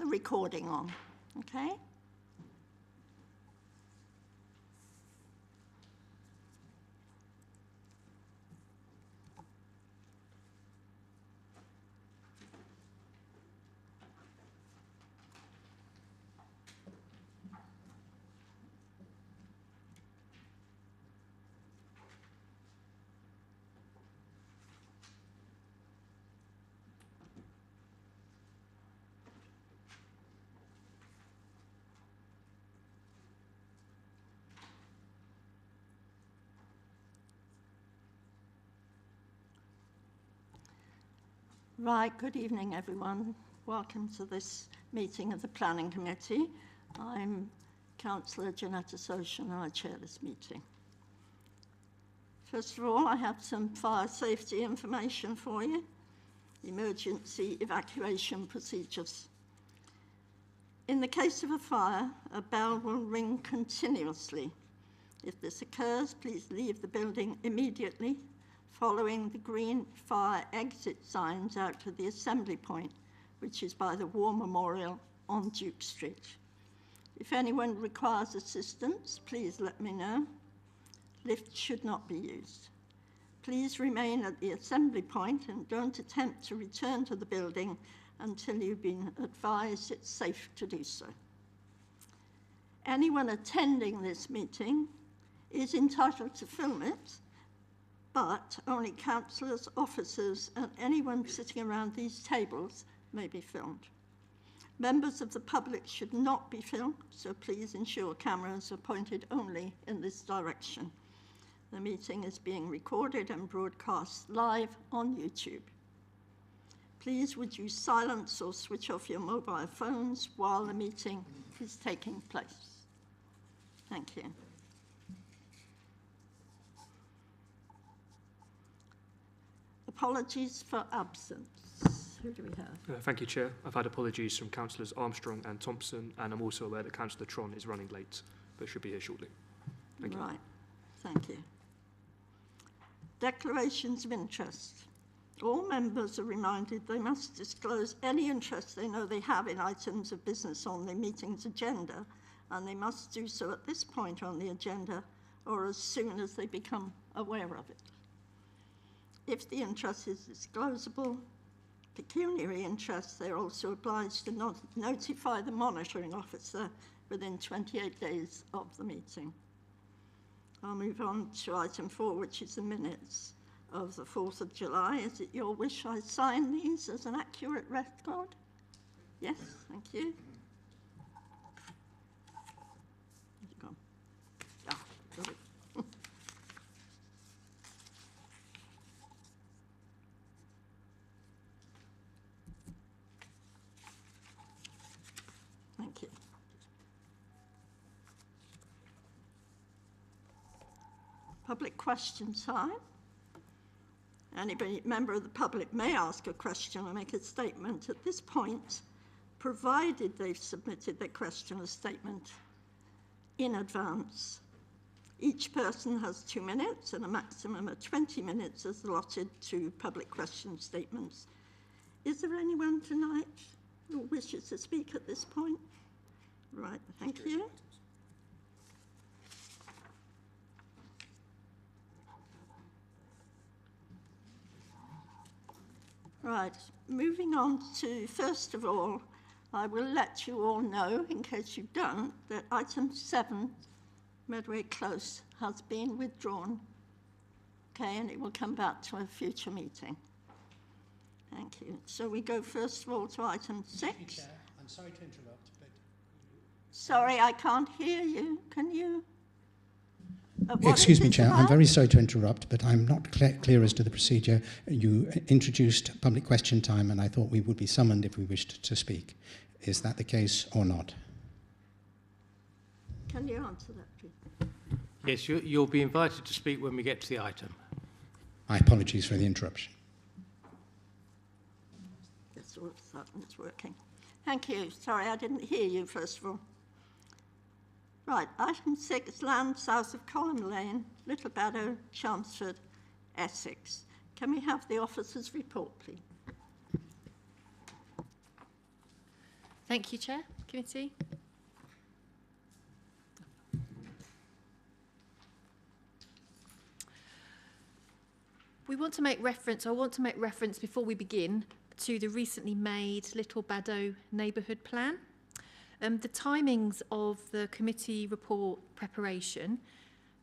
recording on, okay? Right, good evening everyone. Welcome to this meeting of the Planning Committee. I'm Councillor Janetta Soshan and I chair this meeting. First of all, I have some fire safety information for you. Emergency evacuation procedures. In the case of a fire, a bell will ring continuously. If this occurs, please leave the building immediately, following the green fire exit signs out to the assembly point, which is by the War Memorial on Duke Street. If anyone requires assistance, please let me know. Lifts should not be used. Please remain at the assembly point and don't attempt to return to the building until you've been advised it's safe to do so. Anyone attending this meeting is entitled to film it, but only councillors, officers, and anyone sitting around these tables may be filmed. Members of the public should not be filmed, so please ensure cameras are pointed only in this direction. The meeting is being recorded and broadcast live on YouTube. Please would you silence or switch off your mobile phones while the meeting is taking place. Thank you. Apologies for absence. Who do we have? Thank you, Chair. I've had apologies from Councillors Armstrong and Thompson, and I'm also aware that Councillor Tron is running late, but should be here shortly. Thank you. Right, thank you. Declarations of interest. All members are reminded they must disclose any interest they know they have in items of business on the meeting's agenda, and they must do so at this point on the agenda or as soon as they become aware of it. If the interest is disclosable, pecuniary interest, they're also obliged to notify the monitoring officer within 28 days of the meeting. I'll move on to item 4, which is the minutes of the 4th of July. Is it your wish I sign these as an accurate record? Yes, thank you. Where's it gone? Ah, got it. Thank you. Public question time. Anybody, member of the public may ask a question or make a statement at this point, provided they've submitted their question or statement in advance. Each person has 2 minutes and a maximum of 20 minutes is allotted to public question statements. Is there anyone tonight who wishes to speak at this point? Right, thank you. Right, moving on to, first of all, I will let you all know, in case you don't, that item 7, Medway Close, has been withdrawn. Okay, and it will come back to a future meeting. Thank you. So we go first of all to item 6. Chair, I'm sorry to interrupt, but... Sorry, I can't hear you. Can you? Excuse me, Chair, I'm very sorry to interrupt, but I'm not clear as to the procedure. You introduced public question time, and I thought we would be summoned if we wished to speak. Is that the case or not? Can you answer that, please? Yes, you'll be invited to speak when we get to the item. My apologies for the interruption. Yes, all of a sudden it's working. Thank you. Sorry, I didn't hear you, first of all. Right, item 6, land south of Column Lane, Little Baddow, Chelmsford, Essex. Can we have the officer's report, please? Thank you, Chair. Committee. I want to make reference before we begin to the recently made Little Baddow Neighbourhood Plan. The timings of the committee report preparation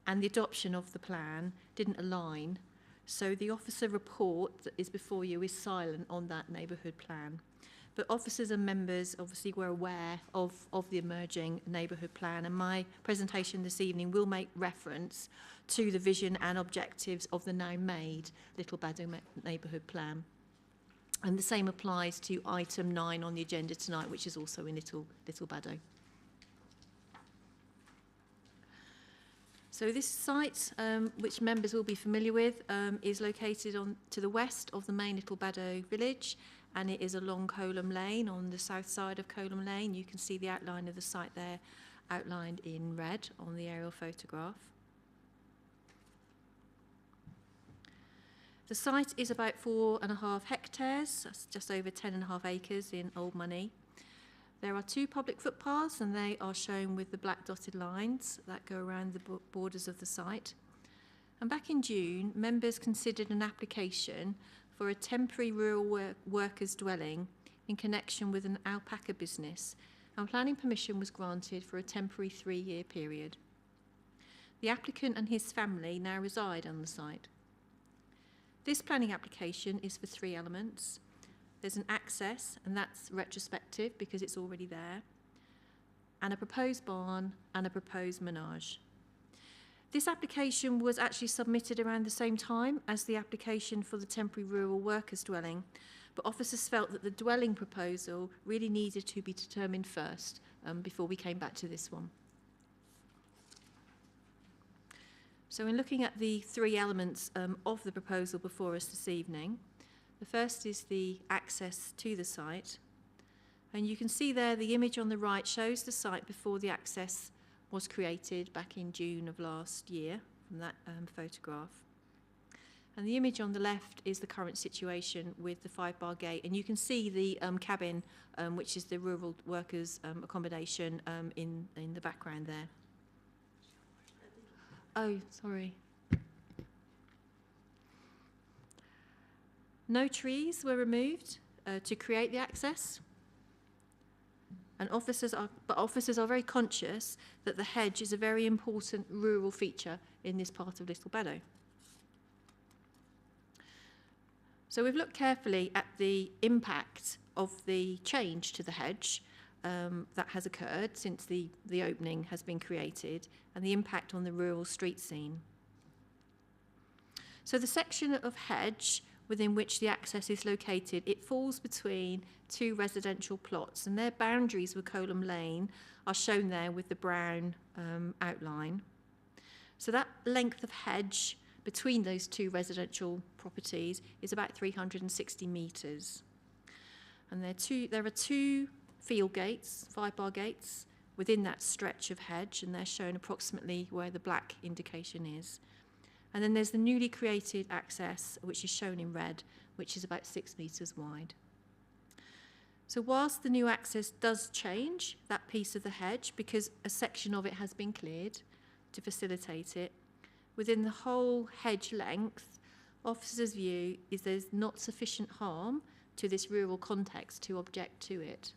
and the adoption of the plan didn't align, so the officer report that is before you is silent on that neighbourhood plan. But officers and members obviously were aware of the emerging neighbourhood plan, and my presentation this evening will make reference to the vision and objectives of the now made Little Baddow Neighbourhood Plan. And the same applies to item 9 on the agenda tonight, which is also in Little Baddow. So this site, which members will be familiar with, is located to the west of the main Little Baddow village, and it is along Colham Lane, on the south side of Colham Lane. You can see the outline of the site there, outlined in red on the aerial photograph. The site is about 4.5 hectares, that's just over 10.5 acres in old money. There are 2 public footpaths, and they are shown with the black dotted lines that go around the borders of the site. And back in June, members considered an application for a temporary rural workers' dwelling in connection with an alpaca business, and planning permission was granted for a temporary 3-year period. The applicant and his family now reside on the site. This planning application is for 3 elements. There's an access, and that's retrospective because it's already there, and a proposed barn and a proposed menage. This application was actually submitted around the same time as the application for the temporary rural workers dwelling, but officers felt that the dwelling proposal really needed to be determined first before we came back to this one. So in looking at the 3 elements of the proposal before us this evening, the first is the access to the site. And you can see there the image on the right shows the site before the access was created back in June of last year from that photograph. And the image on the left is the current situation with the 5-bar gate. And you can see the cabin, which is the rural workers' accommodation in the background there. Oh, sorry. No trees were removed to create the access, and officers are very conscious that the hedge is a very important rural feature in this part of Little Baddow. So we've looked carefully at the impact of the change to the hedge that has occurred since the opening has been created, and the impact on the rural street scene. So the section of hedge within which the access is located, it falls between 2 residential plots, and their boundaries with Colham Lane are shown there with the brown outline. So that length of hedge between those 2 residential properties is about 360 metres. And there are 2 field gates, 5-bar gates, within that stretch of hedge, and they're shown approximately where the black indication is. And then there's the newly created access, which is shown in red, which is about 6 metres wide. So whilst the new access does change that piece of the hedge, because a section of it has been cleared to facilitate it, within the whole hedge length, officers' view is there's not sufficient harm to this rural context to object to it.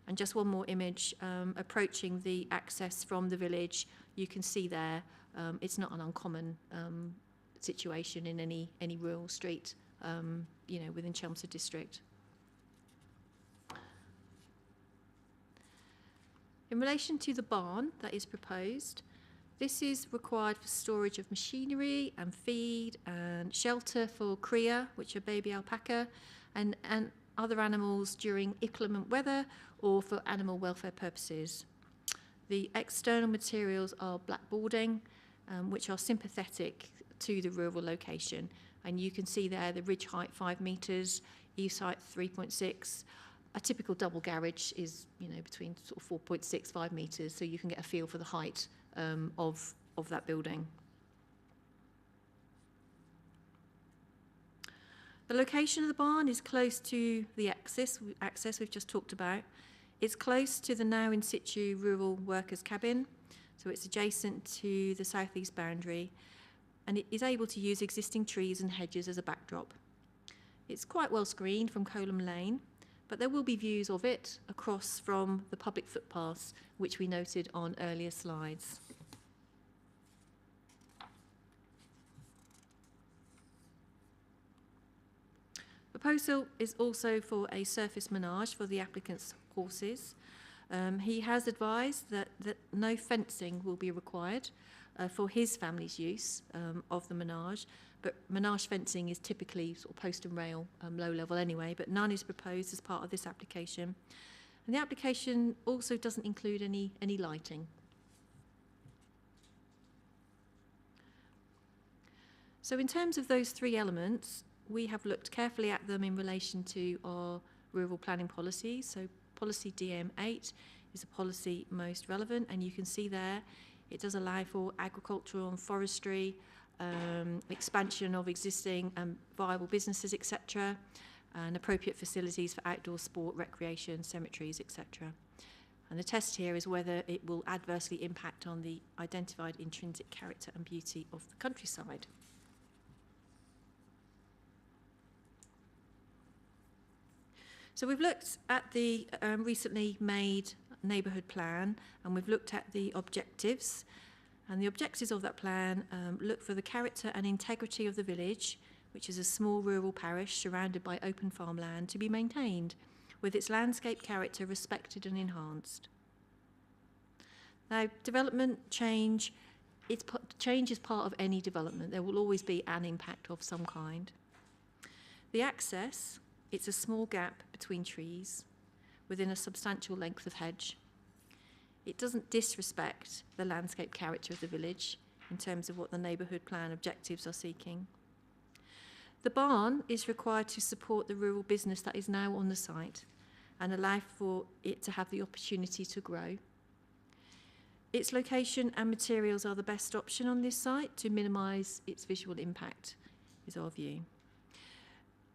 And just one more image, approaching the access from the village, you can see there, it's not an uncommon situation in any rural street, within Chelmsford district. In relation to the barn that is proposed, this is required for storage of machinery and feed and shelter for cria, which are baby alpaca, and other animals during inclement weather or for animal welfare purposes. The external materials are blackboarding, which are sympathetic to the rural location. And you can see there the ridge height 5 metres, eaves height 3.6. A typical double garage is, between sort of 4.6, 5 metres, so you can get a feel for the height of that building. The location of the barn is close to the access we've just talked about. It's close to the now in situ rural workers' cabin, so it's adjacent to the southeast boundary, and it is able to use existing trees and hedges as a backdrop. It's quite well screened from Colham Lane, but there will be views of it across from the public footpaths, which we noted on earlier slides. Proposal is also for a surface menage for the applicant's horses. He has advised that no fencing will be required for his family's use of the menage, but menage fencing is typically sort of post and rail, low level anyway, but none is proposed as part of this application. And the application also doesn't include any lighting. So in terms of those three elements, we have looked carefully at them in relation to our rural planning policy. So policy DM8 is a policy most relevant, and you can see there it does allow for agricultural and forestry, expansion of existing viable businesses, etc., and appropriate facilities for outdoor sport, recreation, cemeteries, etc. And the test here is whether it will adversely impact on the identified intrinsic character and beauty of the countryside. So we've looked at the recently made neighbourhood plan, and we've looked at the objectives. And the objectives of that plan look for the character and integrity of the village, which is a small rural parish surrounded by open farmland, to be maintained, with its landscape character respected and enhanced. Now, development change, change is part of any development. There will always be an impact of some kind. The access, it's a small gap between trees within a substantial length of hedge. It doesn't disrespect the landscape character of the village in terms of what the neighbourhood plan objectives are seeking. The barn is required to support the rural business that is now on the site and allow for it to have the opportunity to grow. Its location and materials are the best option on this site to minimise its visual impact, is our view.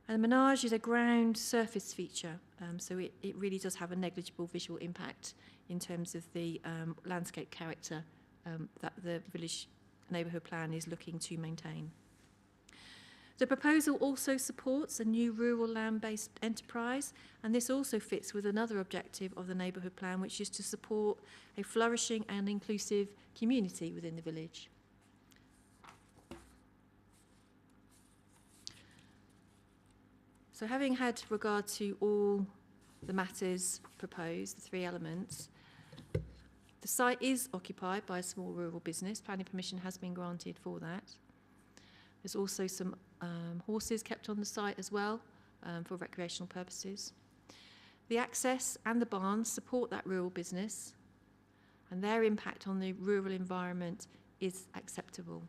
And the menage is a ground surface feature, so it really does have a negligible visual impact in terms of the landscape character that the village neighbourhood plan is looking to maintain. The proposal also supports a new rural land-based enterprise, and this also fits with another objective of the neighbourhood plan, which is to support a flourishing and inclusive community within the village. So having had regard to all the matters proposed, the three elements, the site is occupied by a small rural business. Planning permission has been granted for that. There's also some horses kept on the site as well for recreational purposes. The access and the barns support that rural business, and their impact on the rural environment is acceptable.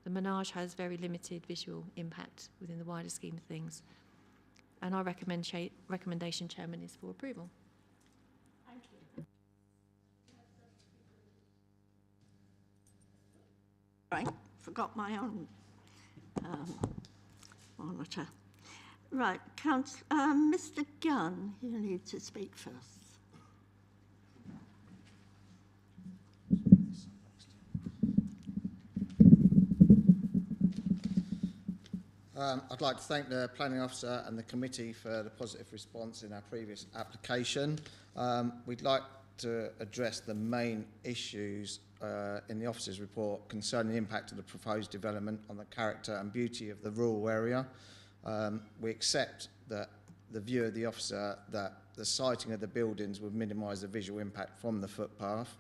The menage has very limited visual impact within the wider scheme of things. And our recommendation, Chairman, is for approval. Thank you. Right, forgot my own monitor. Right, Mr. Gunn, you need to speak first. I'd like to thank the planning officer and the committee for the positive response in our previous application. We'd like to address the main issues in the officer's report concerning the impact of the proposed development on the character and beauty of the rural area. We accept that the view of the officer that the siting of the buildings would minimise the visual impact from the footpath,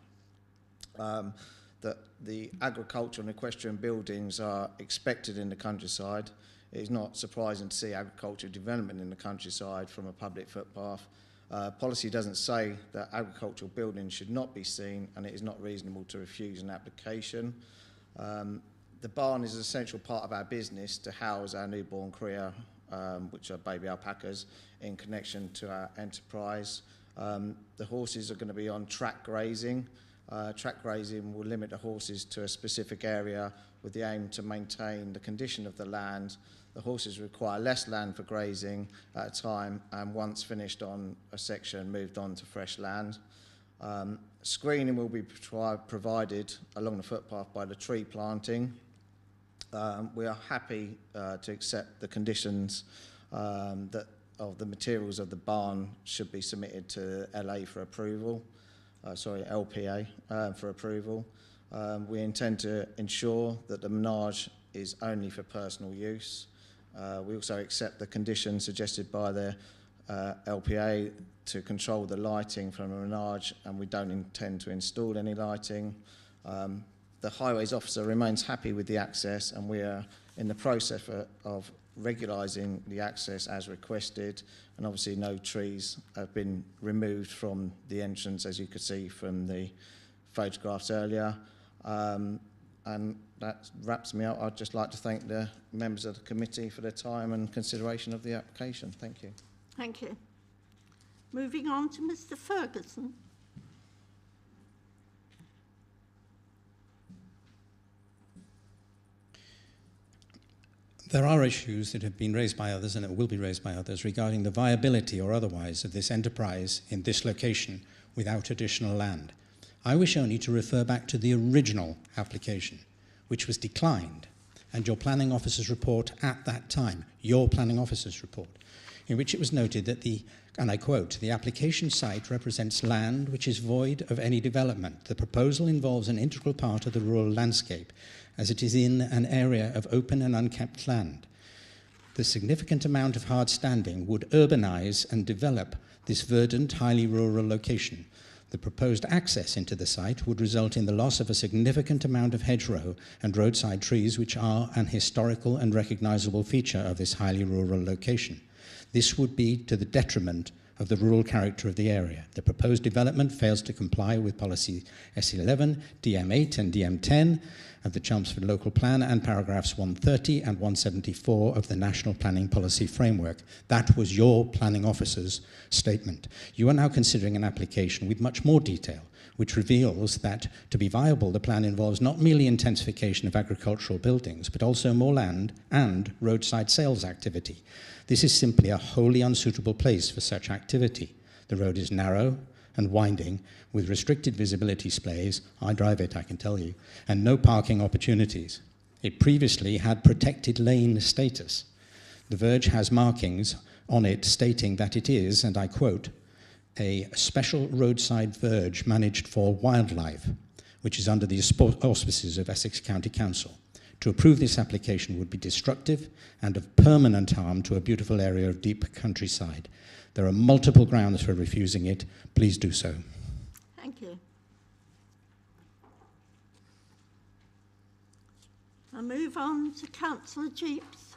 that the agricultural and equestrian buildings are expected in the countryside. It is not surprising to see agricultural development in the countryside from a public footpath. Policy doesn't say that agricultural buildings should not be seen, and it is not reasonable to refuse an application. The barn is an essential part of our business to house our newborn cria, which are baby alpacas, in connection to our enterprise. The horses are going to be on track grazing. Track grazing will limit the horses to a specific area with the aim to maintain the condition of the land, the horses require less land for grazing at a time, and once finished on a section, moved on to fresh land. Screening will be provided along the footpath by the tree planting. We are happy to accept the conditions that of the materials of the barn should be submitted to LA for approval, LPA for approval. We intend to ensure that the menage is only for personal use. We also accept the conditions suggested by the LPA to control the lighting from the menage, and we don't intend to install any lighting. The highways officer remains happy with the access, and we are in the process of regularising the access as requested, and obviously no trees have been removed from the entrance, as you could see from the photographs earlier. And that wraps me up. I'd just like to thank the members of the committee for their time and consideration of the application. Thank you. Thank you. Moving on to Mr. Ferguson. There are issues that have been raised by others, and it will be raised by others, regarding the viability or otherwise of this enterprise in this location without additional land. I wish only to refer back to the original application, which was declined, and your planning officer's report at that time, your planning officer's report, in which it was noted that and I quote, "The application site represents land which is void of any development. The proposal involves an integral part of the rural landscape, as it is in an area of open and unkept land. The significant amount of hard standing would urbanize and develop this verdant, highly rural location. The proposed access into the site would result in the loss of a significant amount of hedgerow and roadside trees, which are an historical and recognizable feature of this highly rural location. This would be to the detriment of the rural character of the area. The proposed development fails to comply with policy S11, DM8 and DM10 of the Chelmsford Local Plan and paragraphs 130 and 174 of the National Planning Policy Framework." That was your planning officer's statement. You are now considering an application with much more detail, which reveals that to be viable, the plan involves not merely intensification of agricultural buildings, but also more land and roadside sales activity. This is simply a wholly unsuitable place for such activity. The road is narrow and winding, with restricted visibility splays, I drive it, I can tell you, and no parking opportunities. It previously had protected lane status. The verge has markings on it stating that it is, and I quote, "a special roadside verge managed for wildlife, which is under the auspices of Essex County Council. To approve this application would be destructive and of permanent harm to a beautiful area of deep countryside. There are multiple grounds for refusing it. Please do so." Thank you. I'll move on to Councillor Jeeps.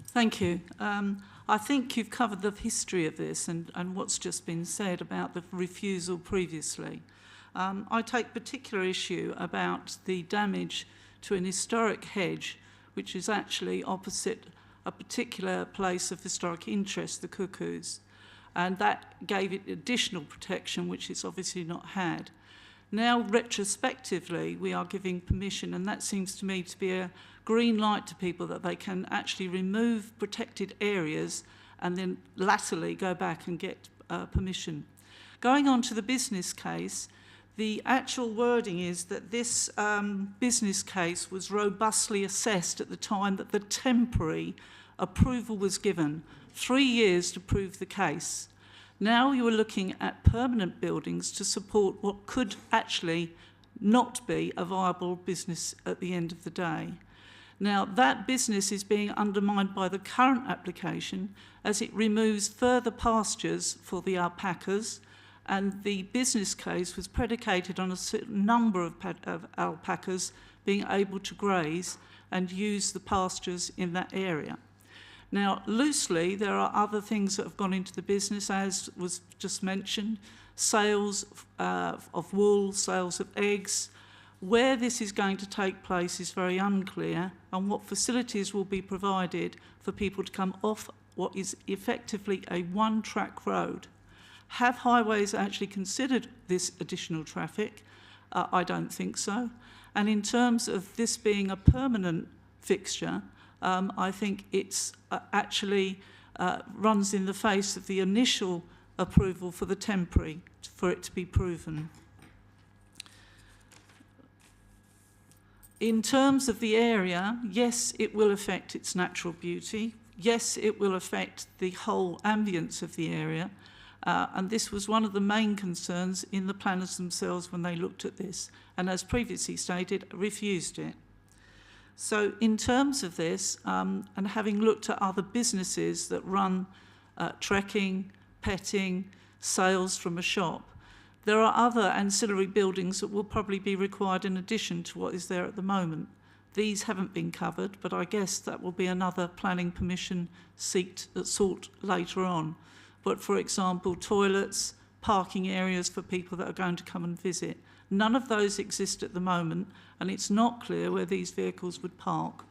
Thank you. I think you've covered the history of this and what's just been said about the refusal previously. I take particular issue about the damage to an historic hedge, which is actually opposite a particular place of historic interest, the Cuckoos, and that gave it additional protection, which it's obviously not had. Now, retrospectively, we are giving permission, and that seems to me to be a green light to people that they can actually remove protected areas and then latterly go back and get permission. Going on to the business case, the actual wording is that this business case was robustly assessed at the time that the temporary approval was given, 3 years to prove the case. Now you are looking at permanent buildings to support what could actually not be a viable business at the end of the day. Now, that business is being undermined by the current application as it removes further pastures for the alpacas, and the business case was predicated on a certain number of alpacas being able to graze and use the pastures in that area. Now, loosely, there are other things that have gone into the business, as was just mentioned, sales of wool, sales of eggs. Where this is going to take place is very unclear, and what facilities will be provided for people to come off what is effectively a one-track road. Have highways actually considered this additional traffic? I don't think so. And in terms of this being a permanent fixture, I think it's actually runs in the face of the initial approval for the temporary, for it to be proven. In terms of the area, yes, it will affect its natural beauty. Yes, it will affect the whole ambience of the area. And this was one of the main concerns in the planners themselves when they looked at this. And as previously stated, refused it. So in terms of this, and having looked at other businesses that run trekking, petting, sales from a shop, there are other ancillary buildings that will probably be required in addition to what is there at the moment. These haven't been covered, but I guess that will be another planning permission sought later on. But for example, toilets, parking areas for people that are going to come and visit. None of those exist at the moment, and it's not clear where these vehicles would park.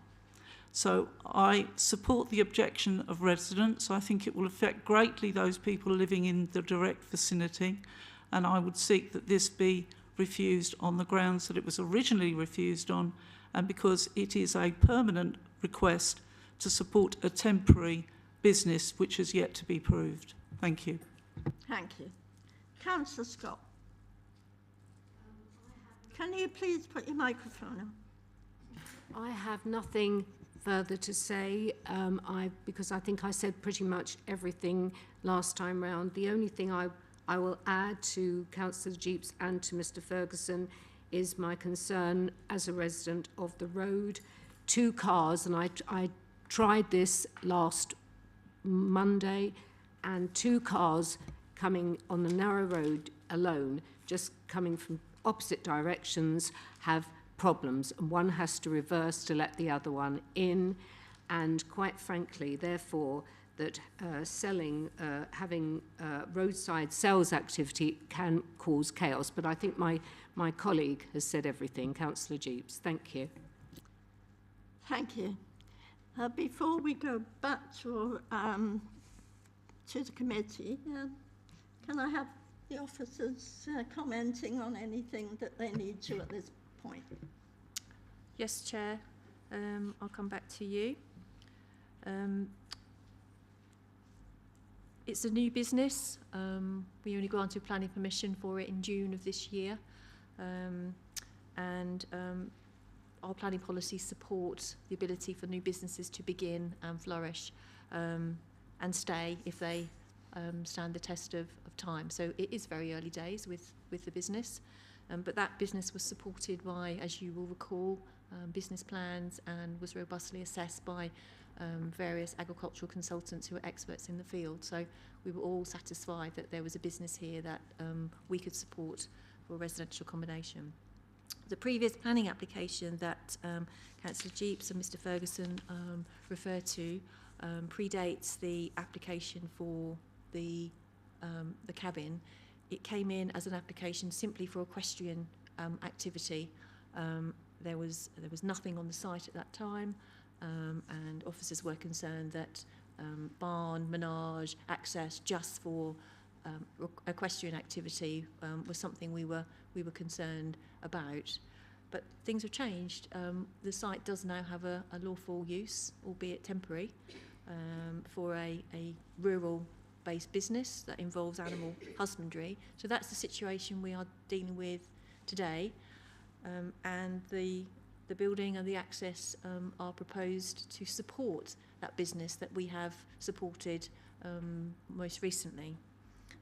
So I support the objection of residents. I think it will affect greatly those people living in the direct vicinity, and I would seek that this be refused on the grounds that it was originally refused on, and because it is a permanent request to support a temporary business which has yet to be proved. Thank you. Thank you. Councillor Scott. Can you please put your microphone on? I have nothing further to say because I think I said pretty much everything last time round. The only thing I will add to Councillor Jeeps and to Mr Ferguson is my concern as a resident of the road. 2 cars, and I tried this last Monday, and 2 cars coming on the narrow road alone, just coming from opposite directions, have problems, and one has to reverse to let the other one in, and quite frankly, therefore, that having roadside sales activity can cause chaos. But I think my colleague has said everything. Councillor Jeeps, thank you. Thank you. Before we go back to the committee, can I have the officers commenting on anything that they need to at this point? Yes, Chair. I'll come back to you. It's a new business. We only granted planning permission for it in June of this year. Our planning policies support the ability for new businesses to begin and flourish and stay if they stand the test of time. So it is very early days with the business, but that business was supported by, as you will recall, business plans, and was robustly assessed by various agricultural consultants who are experts in the field. So we were all satisfied that there was a business here that we could support for residential accommodation. The previous planning application that Councillor Jeeps and Mr Ferguson referred to predates the application for the cabin. It came in as an application simply for equestrian activity. There was nothing on the site at that time, and officers were concerned that barn, menage, access just for equestrian activity was something we were concerned about. But things have changed. The site does now have a lawful use, albeit temporary, for a rural-based business that involves animal husbandry. So that's the situation we are dealing with today. And the building and the access are proposed to support that business that we have supported most recently.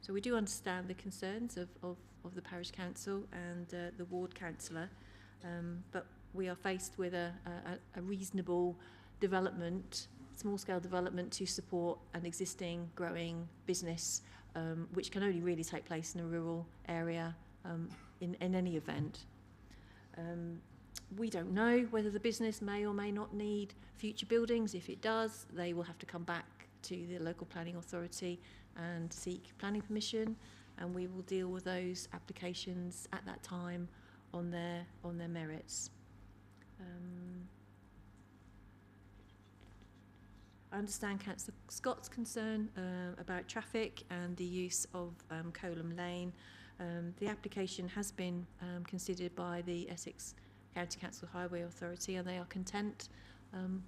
So we do understand the concerns of the parish council and the ward councillor, but we are faced with a reasonable development, small-scale development to support an existing growing business, which can only really take place in a rural area in any event. We don't know whether the business may or may not need future buildings. If it does, they will have to come back to the local planning authority and seek planning permission, and we will deal with those applications at that time on their merits. I understand Councillor Scott's concern about traffic and the use of Colham Lane. The application has been considered by the Essex County Council Highway Authority, and they are content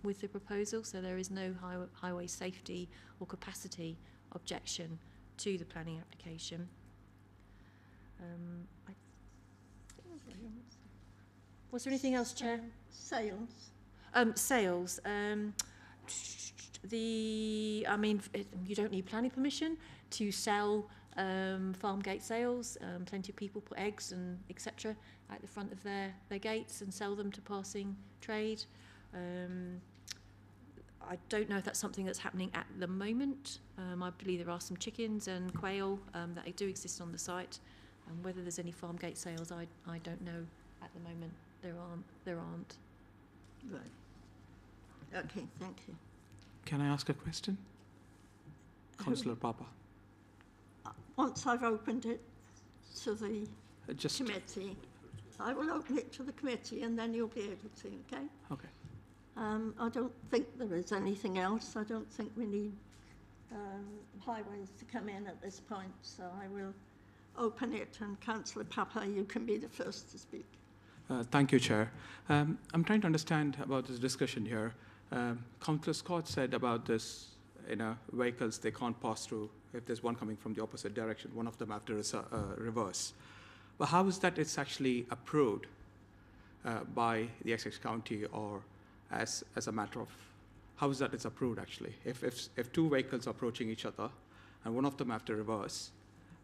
with the proposal, so there is no highway safety or capacity objection to the planning application. Was there anything else, Chair? Sales. Sales. You don't need planning permission to sell farm gate sales. Plenty of people put eggs and etc. at the front of their gates and sell them to passing trade. I don't know if that's something that's happening at the moment. I believe there are some chickens and quail that do exist on the site. Whether there's any farm gate sales, I don't know at the moment. There aren't. Right. Okay, thank you. Can I ask a question? Councillor Papa. Once I've opened it to the Just committee, I will open it to the committee and then you'll be able to, okay? okay. I don't think there is anything else. I don't think we need highways to come in at this point, so I will open it, and Councillor Papa, you can be the first to speak. Thank you, Chair. I'm trying to understand about this discussion here. Councillor Scott said about this, vehicles, they can't pass through if there's one coming from the opposite direction. One of them have to reverse. But how is that it's actually approved by the Essex County, or as a matter of, how is that it's approved actually? If two vehicles are approaching each other and one of them have to reverse,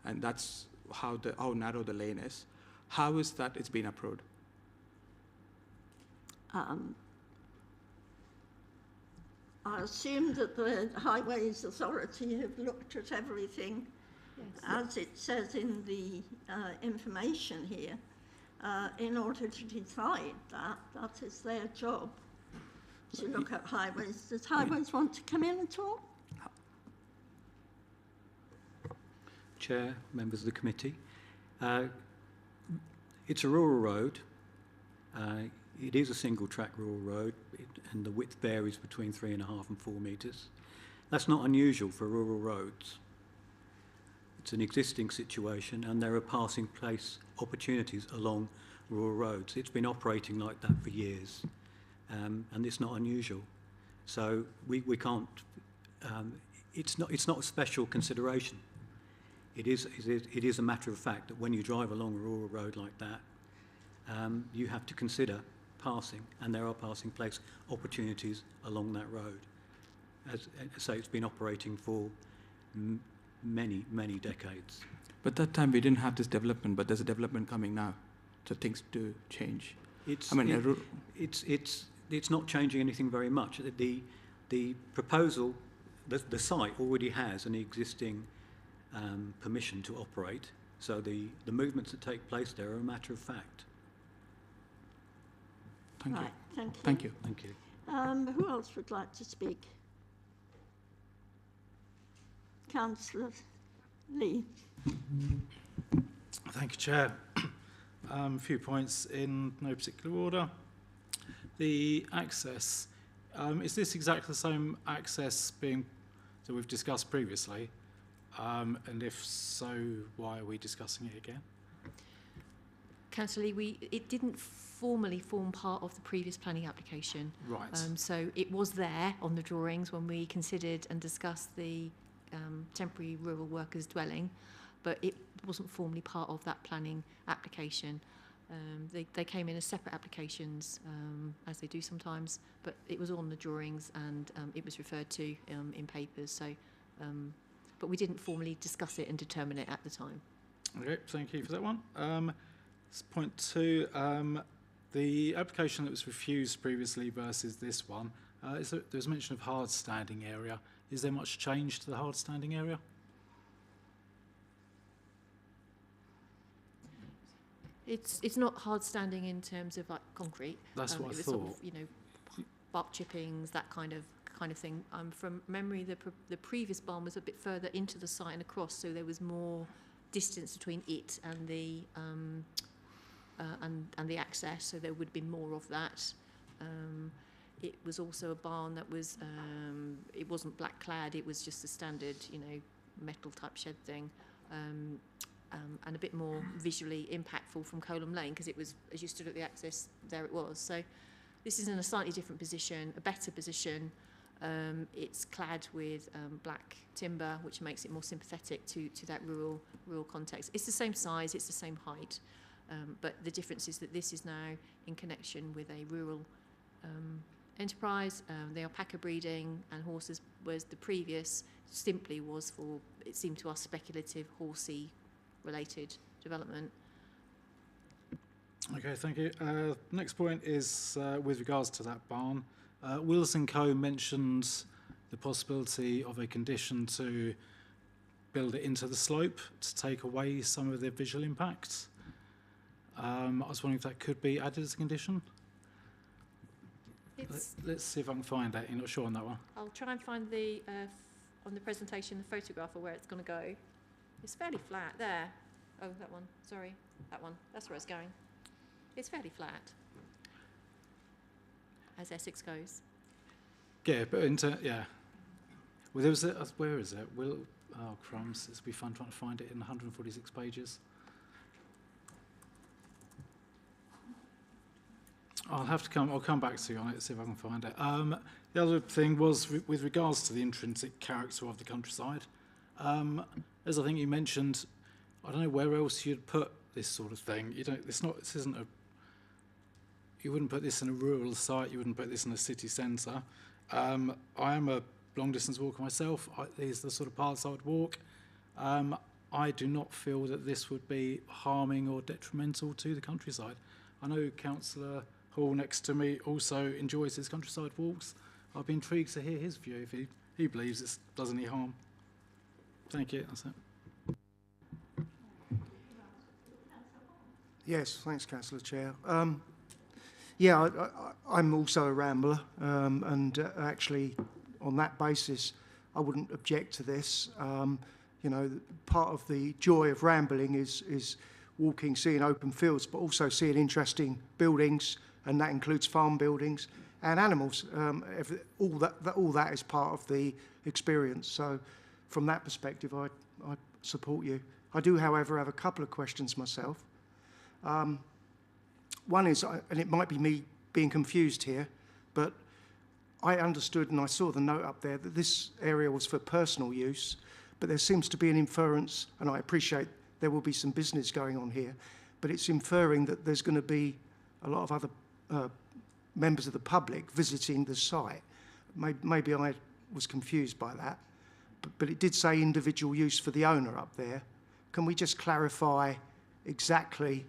and that's how narrow the lane is, how is that it's been approved? I assume that the Highways Authority have looked at everything, as it says in the information here, in order to decide that. That is their job, to look at highways. Does Highways want to come in at all? Chair, members of the committee. It's a rural road. It is a single track rural road, and the width varies between 3.5 and 4 metres. That's not unusual for rural roads. It's an existing situation, and there are passing place opportunities along rural roads. It's been operating like that for years, and it's not unusual. So we can't. It's not a special consideration. It is a matter of fact that when you drive along a rural road like that, you have to consider passing, and there are passing place opportunities along that road. As I say, it's been operating for many, many decades. But that time we didn't have this development, but there's a development coming now, so things do change. It's not changing anything very much. The proposal, the site already has an existing permission to operate, so the movements that take place there are a matter of fact. Thank you. Right, thank you. Thank you. Thank you. Who else would like to speak? Councillor Lee. Thank you, Chair. A few points in no particular order. The access, is this exactly the same access that we've discussed previously? And if so, why are we discussing it again? Councillor Lee, it didn't formally form part of the previous planning application. Right. So it was there on the drawings when we considered and discussed the temporary rural workers dwelling, but it wasn't formally part of that planning application. They came in as separate applications, as they do sometimes, but it was on the drawings, and it was referred to in papers. So, but we didn't formally discuss it and determine it at the time. Okay, thank you for that one. Point 2, the application that was refused previously versus this one, there's mention of hard standing area. Is there much change to the hard standing area? It's not hard standing in terms of like concrete. That's what I was thought. Sort of, bark chippings, that kind of thing. From memory, the previous barn was a bit further into the site and across, so there was more distance between it and the access, so there would be more of that. It was also a barn that was it wasn't black clad, it was just a standard metal type shed thing, and a bit more visually impactful from Colham Lane, because it was, as you stood at the access, there it was. So This is in a slightly different position, a better position. It's clad with black timber, which makes it more sympathetic to that rural context. It's the same size, it's the same height, but the difference is that this is now in connection with a rural enterprise. The alpaca breeding and horses, whereas the previous simply was for, it seemed to us, speculative horsey related development. Okay, thank you. Next point is with regards to that barn. Wills & Co mentioned the possibility of a condition to build it into the slope to take away some of the visual impacts. I was wondering if that could be added as a condition. Let's see if I can find that. You're not sure on that one? I'll try and find the, on the presentation, the photograph of where it's going to go. It's fairly flat. There. Oh, that one. Sorry. That one. That's where it's going. It's fairly flat, as Essex goes. Yeah, but yeah. Well, there was a, where is it? Oh, crumbs. It'll be fun trying to find it in 146 pages. I'll come back to you on it, see if I can find it. The other thing was with regards to the intrinsic character of the countryside. As I think you mentioned, I don't know where else you'd put this sort of thing. You wouldn't put this in a rural site, you wouldn't put this in a city centre. I am a long distance walker myself. These are the sort of paths I would walk. I do not feel that this would be harming or detrimental to the countryside. I know Councillor Hall next to me also enjoys his countryside walks. I'd be intrigued to hear his view if he believes it does any harm. Thank you, that's it. Yes, thanks, Councillor Chair. Yeah, I'm also a rambler, and actually, on that basis, I wouldn't object to this. You know, part of the joy of rambling is walking, seeing open fields, but also seeing interesting buildings, and that includes farm buildings and animals. All that is part of the experience. So, from that perspective, I support you. I do, however, have a couple of questions myself. One is, and it might be me being confused here, but I understood and I saw the note up there that this area was for personal use, but there seems to be an inference, and I appreciate there will be some business going on here, but it's inferring that there's going to be a lot of other members of the public visiting the site. Maybe I was confused by that, but it did say individual use for the owner up there. Can we just clarify exactly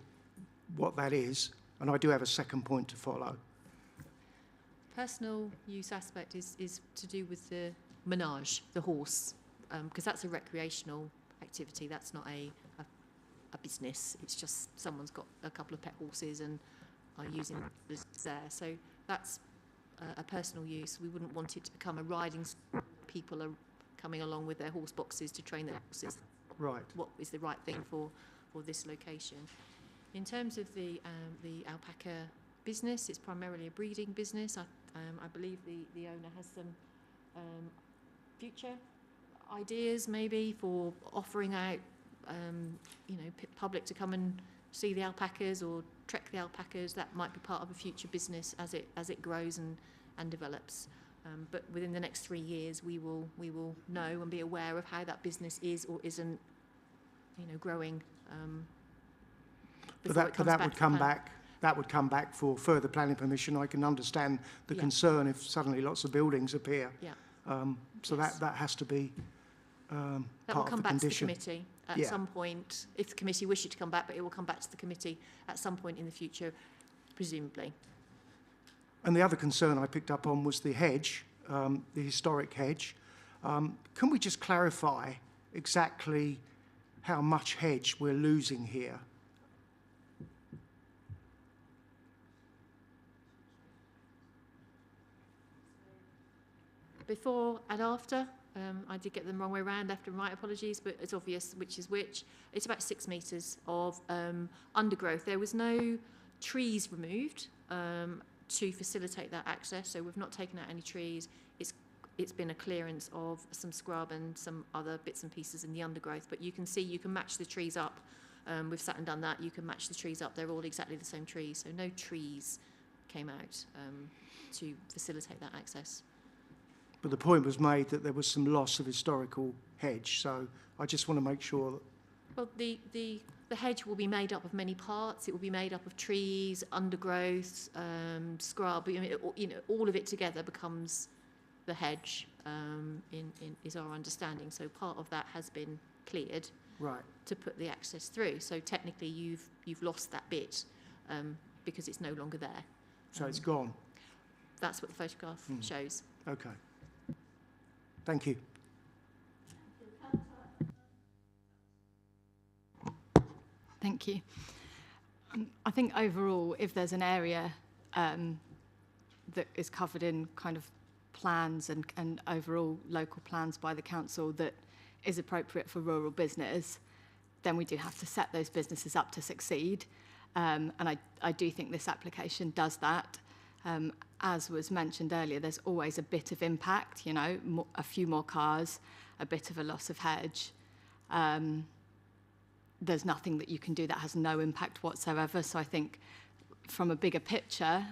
what that is? And I do have a second point to follow. Personal use aspect is to do with the menage, the horse, because that's a recreational activity. That's not a business. It's just someone's got a couple of pet horses and are using this there. So that's a personal use. We wouldn't want it to become a riding. People are coming along with their horse boxes to train their horses. Right. What is the right thing for this location? In terms of the alpaca business, it's primarily a breeding business. I believe the owner has some future ideas maybe for offering out, public to come and see the alpacas or trek the alpacas. That might be part of a future business as it grows and develops. But within the next 3 years, we will know and be aware of how that business is or isn't, growing. But that would come back. That would come back for further planning permission. I can understand the concern if suddenly lots of buildings appear. Yeah. So yes. that has to be that part will come of the back condition. to the committee at some point, if the committee wish it to come back. But it will come back to the committee at some point in the future, presumably. And the other concern I picked up on was the hedge, the historic hedge. Can we just clarify exactly how much hedge we're losing here? Before and after, I did get them the wrong way around, left and right, apologies, but it's obvious which is which. It's about 6 metres of undergrowth. There was no trees removed to facilitate that access, so we've not taken out any trees. It's been a clearance of some scrub and some other bits and pieces in the undergrowth, but you can see you can match the trees up. We've sat and done that. You can match the trees up. They're all exactly the same trees, so no trees came out to facilitate that access. But the point was made that there was some loss of historical hedge, so I just want to make sure that... Well, the hedge will be made up of many parts. It will be made up of trees, undergrowth, scrub. All of it together becomes the hedge. Is our understanding. So part of that has been cleared, right, to put the access through. So technically, you've lost that bit because it's no longer there. So it's gone. That's what the photograph shows. Okay. Thank you. Thank you. I think overall, if there's an area that is covered in kind of plans and overall local plans by the council that is appropriate for rural business, then we do have to set those businesses up to succeed. And I do think this application does that. As was mentioned earlier, there's always a bit of impact, a few more cars, a bit of a loss of hedge. There's nothing that you can do that has no impact whatsoever. So I think from a bigger picture,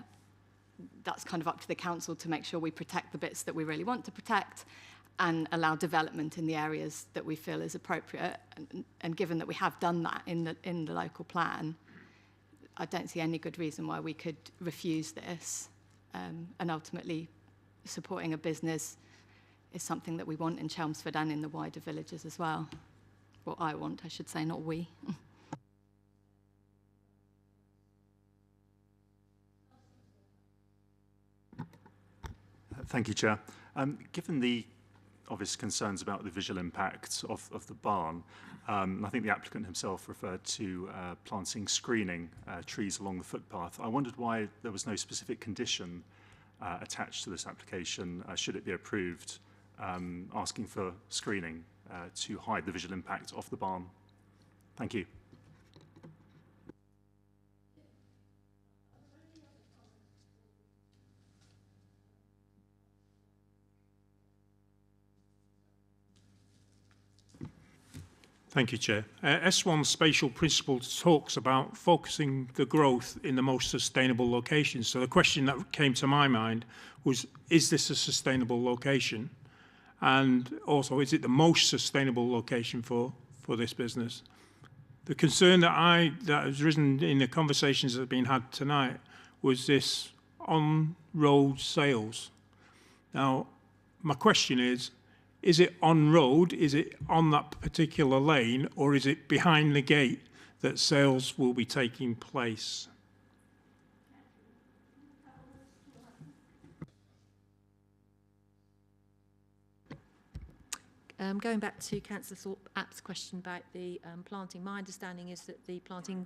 that's kind of up to the council to make sure we protect the bits that we really want to protect and allow development in the areas that we feel is appropriate. And given that we have done that in the local plan, I don't see any good reason why we could refuse this. And ultimately, supporting a business is something that we want in Chelmsford and in the wider villages as well. Well, I want, I should say, not we. Thank you, Chair. Given the obvious concerns about the visual impact of the barn, I think the applicant himself referred to planting screening trees along the footpath. I wondered why there was no specific condition attached to this application, should it be approved, asking for screening to hide the visual impact of the barn. Thank you. Thank you, Chair. S1 spatial principle talks about focusing the growth in the most sustainable locations. So the question that came to my mind was, is this a sustainable location? And also, is it the most sustainable location for this business? The concern that has risen in the conversations that have been had tonight was this on-road sales. Now, my question is it on-road, is it on that particular lane, or is it behind the gate that sales will be taking place? Going back to Councillor Thorpe-App's question about the planting, my understanding is that the planting...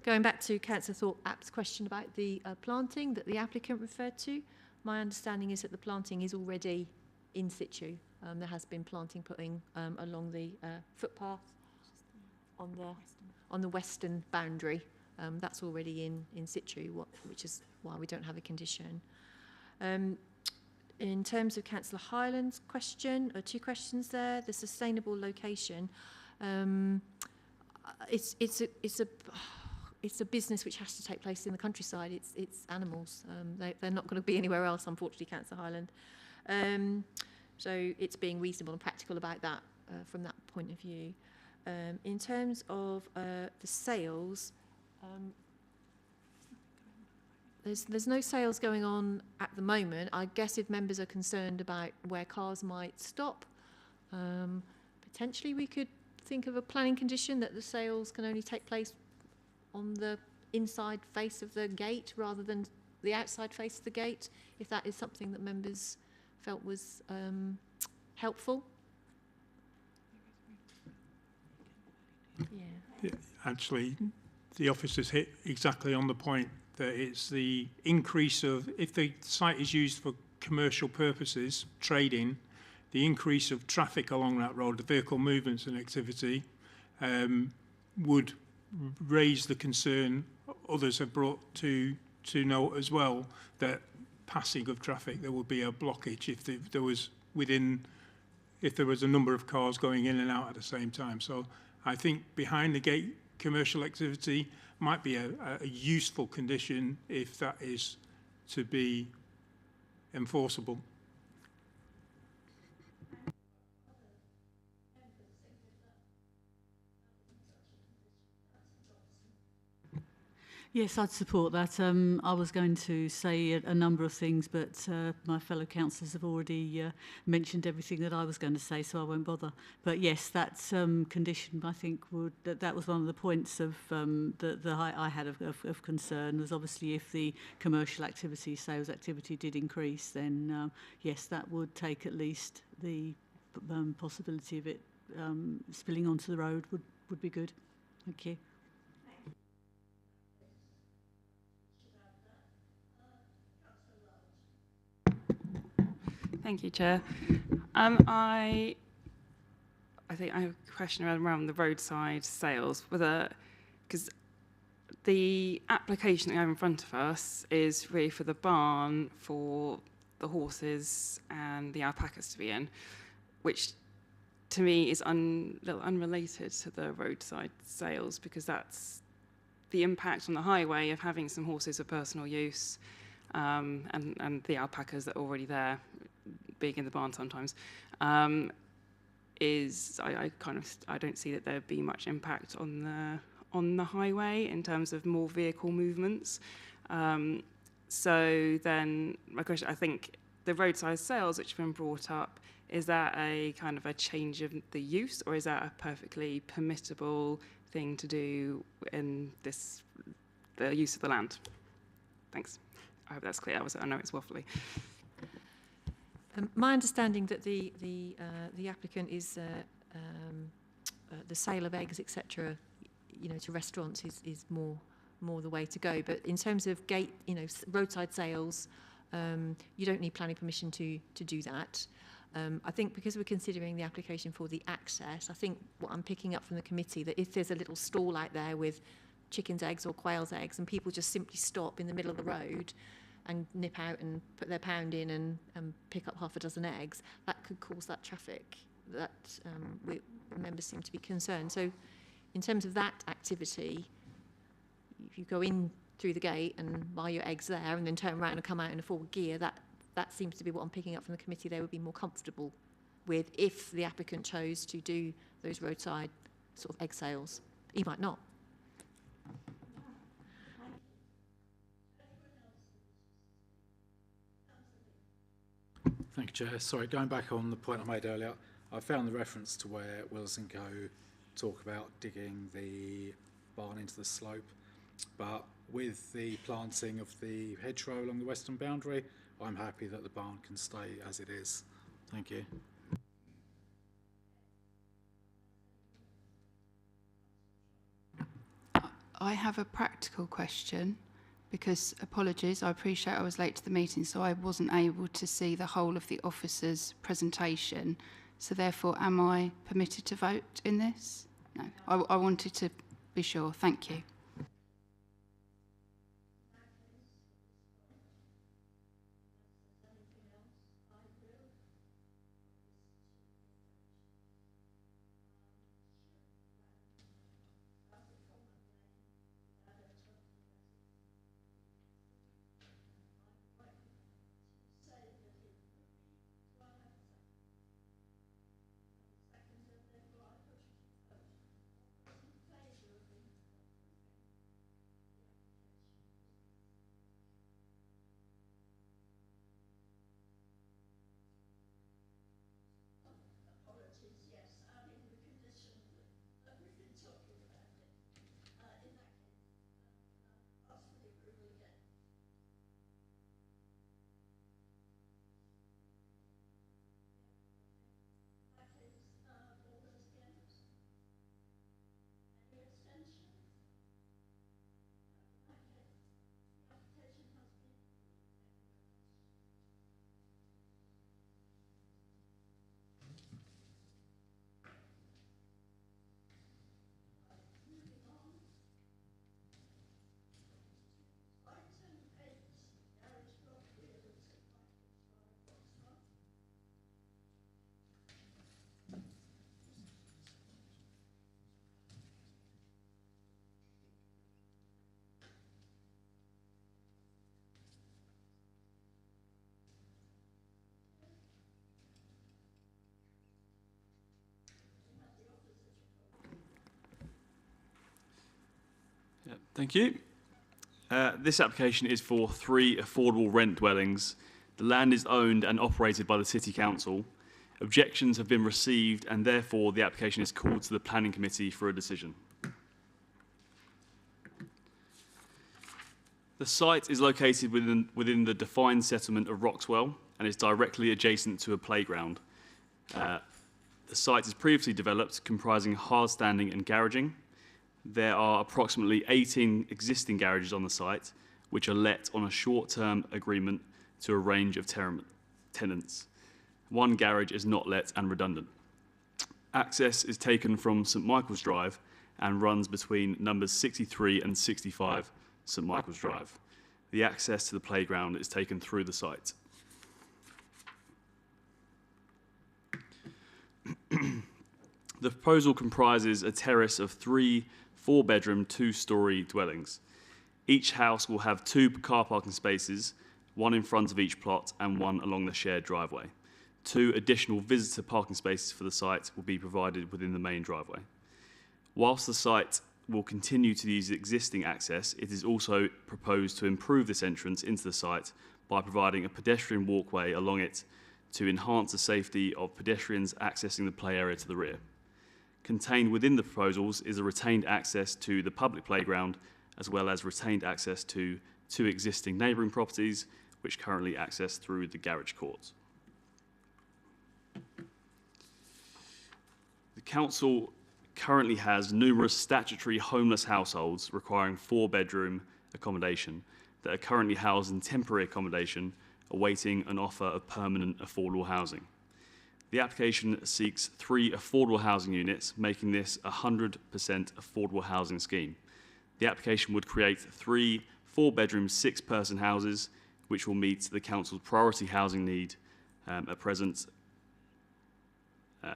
Going back to Councillor Thorpe-App's question about the planting that the applicant referred to, my understanding is that the planting is already in situ. There has been planting putting along the footpath on the western boundary. That's already in situ, which is why we don't have a condition. In terms of Councillor Hyland's question, or two questions there, the sustainable location, it's a business which has to take place in the countryside. It's animals. They're not going to be anywhere else, unfortunately, Councillor Hyland. So it's being reasonable and practical about that from that point of view. In terms of the sales, there's no sales going on at the moment. I guess if members are concerned about where cars might stop, potentially we could think of a planning condition that the sales can only take place on the inside face of the gate rather than the outside face of the gate, if that is something that members felt was helpful. Yeah. Actually, the officers hit exactly on the point that it's the increase of, if the site is used for commercial purposes, trading, the increase of traffic along that road, the vehicle movements and activity, would raise the concern others have brought to note as well, that passing of traffic, there would be a blockage if there was a number of cars going in and out at the same time. So I think behind the gate commercial activity might be a useful condition if that is to be enforceable. Yes, I'd support that. I was going to say a number of things, but my fellow councillors have already mentioned everything that I was going to say, so I won't bother. But yes, that condition, I think, that was one of the points of I had of concern, was obviously if the commercial activity, sales activity did increase, then yes, that would take at least the possibility of it spilling onto the road would be good. Thank you. Thank you, Chair. I think I have a question around the roadside sales, because the application that we have in front of us is really for the barn, for the horses and the alpacas to be in, which to me is a little unrelated to the roadside sales, because that's the impact on the highway of having some horses for personal use, and the alpacas that are already there, being in the barn sometimes, I don't see that there'd be much impact on the highway in terms of more vehicle movements. So then my question, I think the roadside sales which have been brought up, is that a kind of a change of the use, or is that a perfectly permissible thing to do in the use of the land? Thanks. I hope that's clear. I know it's waffly. My understanding that the applicant is the sale of eggs, etc., to restaurants is more the way to go. But in terms of roadside sales, you don't need planning permission to do that. I think because we're considering the application for the access, I think what I'm picking up from the committee, that if there's a little stall out there with chickens' eggs or quail's eggs and people just simply stop in the middle of the road and nip out and put their pound in and pick up half a dozen eggs, that could cause that traffic that members seem to be concerned. So in terms of that activity, if you go in through the gate and buy your eggs there and then turn around and come out in a forward gear, that seems to be what I'm picking up from the committee they would be more comfortable with if the applicant chose to do those roadside sort of egg sales. He might not. Thank you, Chair. Sorry, going back on the point I made earlier, I found the reference to where Wills & Co talk about digging the barn into the slope, but with the planting of the hedgerow along the western boundary, I'm happy that the barn can stay as it is. Thank you. I have a practical question, because, apologies, I appreciate I was late to the meeting, so I wasn't able to see the whole of the officer's presentation. So therefore, am I permitted to vote in this? No, I wanted to be sure. Thank you. Thank you. This application is for 3 affordable rent dwellings. The land is owned and operated by the City Council. Objections have been received and therefore the application is called to the Planning Committee for a decision. The site is located within the defined settlement of Roxwell and is directly adjacent to a playground. The site is previously developed, comprising hardstanding and garaging. There are approximately 18 existing garages on the site, which are let on a short-term agreement to a range of tenants. One garage is not let and redundant. Access is taken from St Michael's Drive and runs between numbers 63 and 65 St Michael's Drive. The access to the playground is taken through the site. The proposal comprises a terrace of 3 4-bedroom, 2-storey dwellings. Each house will have 2 car parking spaces, 1 in front of each plot and 1 along the shared driveway. 2 additional visitor parking spaces for the site will be provided within the main driveway. Whilst the site will continue to use existing access, it is also proposed to improve this entrance into the site by providing a pedestrian walkway along it to enhance the safety of pedestrians accessing the play area to the rear. Contained within the proposals is a retained access to the public playground, as well as retained access to 2 existing neighbouring properties, which currently access through the garage courts. The council currently has numerous statutory homeless households requiring 4-bedroom accommodation that are currently housed in temporary accommodation, awaiting an offer of permanent affordable housing. The application seeks 3 affordable housing units, making this a 100% affordable housing scheme. The application would create 3 4-bedroom, 6-person houses, which will meet the council's priority housing need at present. The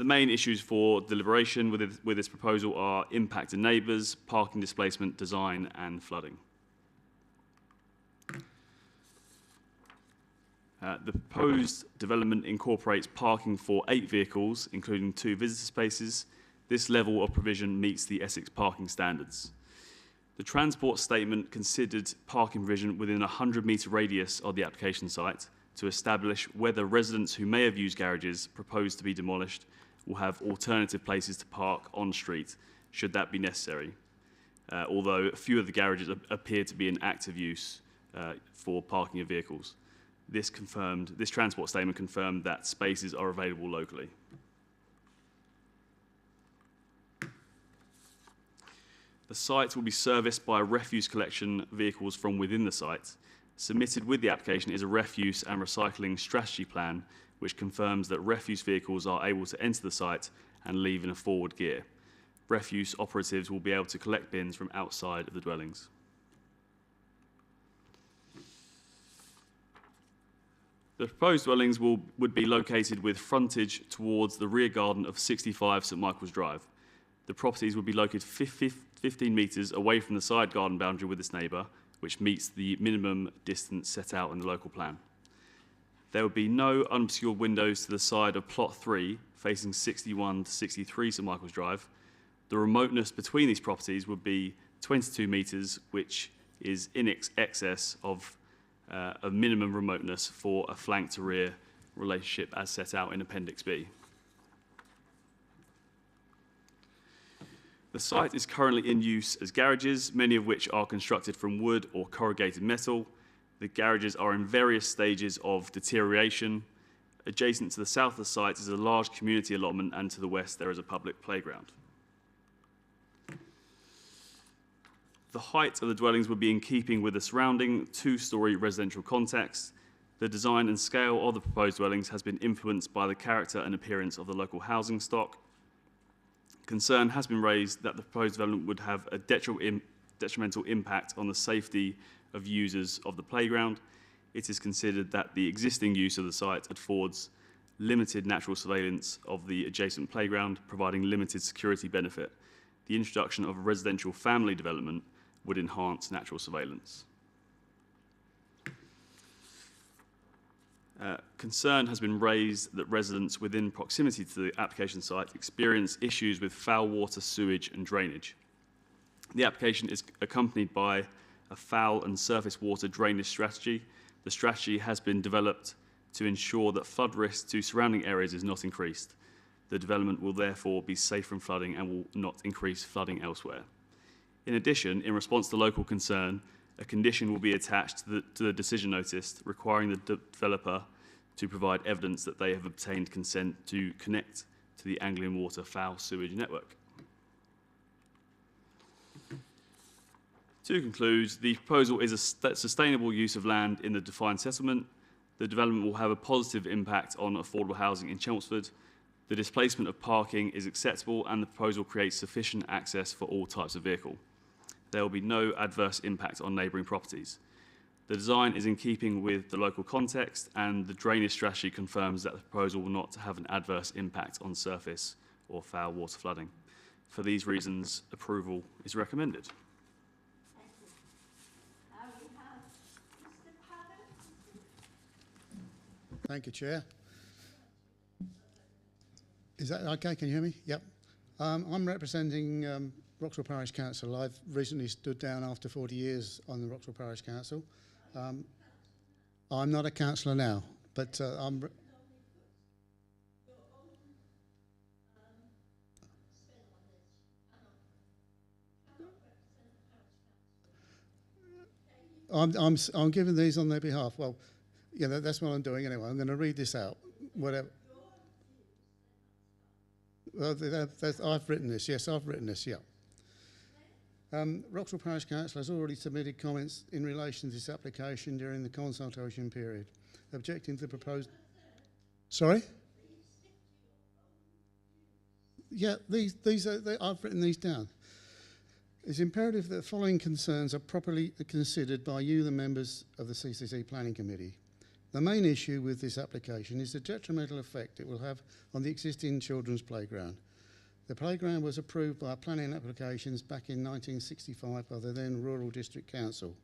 main issues for deliberation with this proposal are impact to neighbours, parking displacement, design and flooding. The proposed development incorporates parking for 8 vehicles, including 2 visitor spaces. This level of provision meets the Essex parking standards. The transport statement considered parking provision within a 100-metre radius of the application site to establish whether residents who may have used garages proposed to be demolished will have alternative places to park on street, should that be necessary, although a few of the garages appear to be in active use for parking of vehicles. This transport statement confirmed that spaces are available locally. The site will be serviced by refuse collection vehicles from within the site. Submitted with the application is a refuse and recycling strategy plan, which confirms that refuse vehicles are able to enter the site and leave in a forward gear. Refuse operatives will be able to collect bins from outside of the dwellings. The proposed dwellings would be located with frontage towards the rear garden of 65 St Michael's Drive. The properties would be located 15 metres away from the side garden boundary with its neighbour, which meets the minimum distance set out in the local plan. There would be no unobscured windows to the side of plot 3, facing 61 to 63 St Michael's Drive. The remoteness between these properties would be 22 metres, which is in excess of a minimum remoteness for a flank to rear relationship as set out in Appendix B. The site is currently in use as garages, many of which are constructed from wood or corrugated metal. The garages are in various stages of deterioration. Adjacent to the south of the site is a large community allotment, and to the west there is a public playground. The height of the dwellings would be in keeping with the surrounding 2-storey residential context. The design and scale of the proposed dwellings has been influenced by the character and appearance of the local housing stock. Concern has been raised that the proposed development would have a detrimental impact on the safety of users of the playground. It is considered that the existing use of the site affords limited natural surveillance of the adjacent playground, providing limited security benefit. The introduction of a residential family development would enhance natural surveillance. Concern has been raised that residents within proximity to the application site experience issues with foul water, sewage and drainage. The application is accompanied by a foul and surface water drainage strategy. The strategy has been developed to ensure that flood risk to surrounding areas is not increased. The development will therefore be safe from flooding and will not increase flooding elsewhere. In addition, in response to local concern, a condition will be attached to the decision notice requiring the developer to provide evidence that they have obtained consent to connect to the Anglian Water foul sewage network. To conclude, the proposal is a sustainable use of land in the defined settlement. The development will have a positive impact on affordable housing in Chelmsford. The displacement of parking is acceptable and the proposal creates sufficient access for all types of vehicle. There will be no adverse impact on neighbouring properties. The design is in keeping with the local context and the drainage strategy confirms that the proposal will not have an adverse impact on surface or foul water flooding. For these reasons, approval is recommended. Thank you, Chair. Is that okay? Can you hear me? Yep. I'm representing Wroxall Parish Council. I've recently stood down after 40 years on the Wroxall Parish Council. I'm not a councillor now, but I'm... I'm giving these on their behalf. Well, yeah, that's what I'm doing anyway. I'm going to read this out. Whatever. Well, I've written this. Yes, I've written this. Yeah. Wroxall Parish Council has already submitted comments in relation to this application during the consultation period, objecting to the proposed... Sorry? Yeah, I've written these down. It's imperative that the following concerns are properly considered by you, the members of the CCC Planning Committee. The main issue with this application is the detrimental effect it will have on the existing children's playground. The playground was approved by planning applications back in 1965 by the then Rural District Council.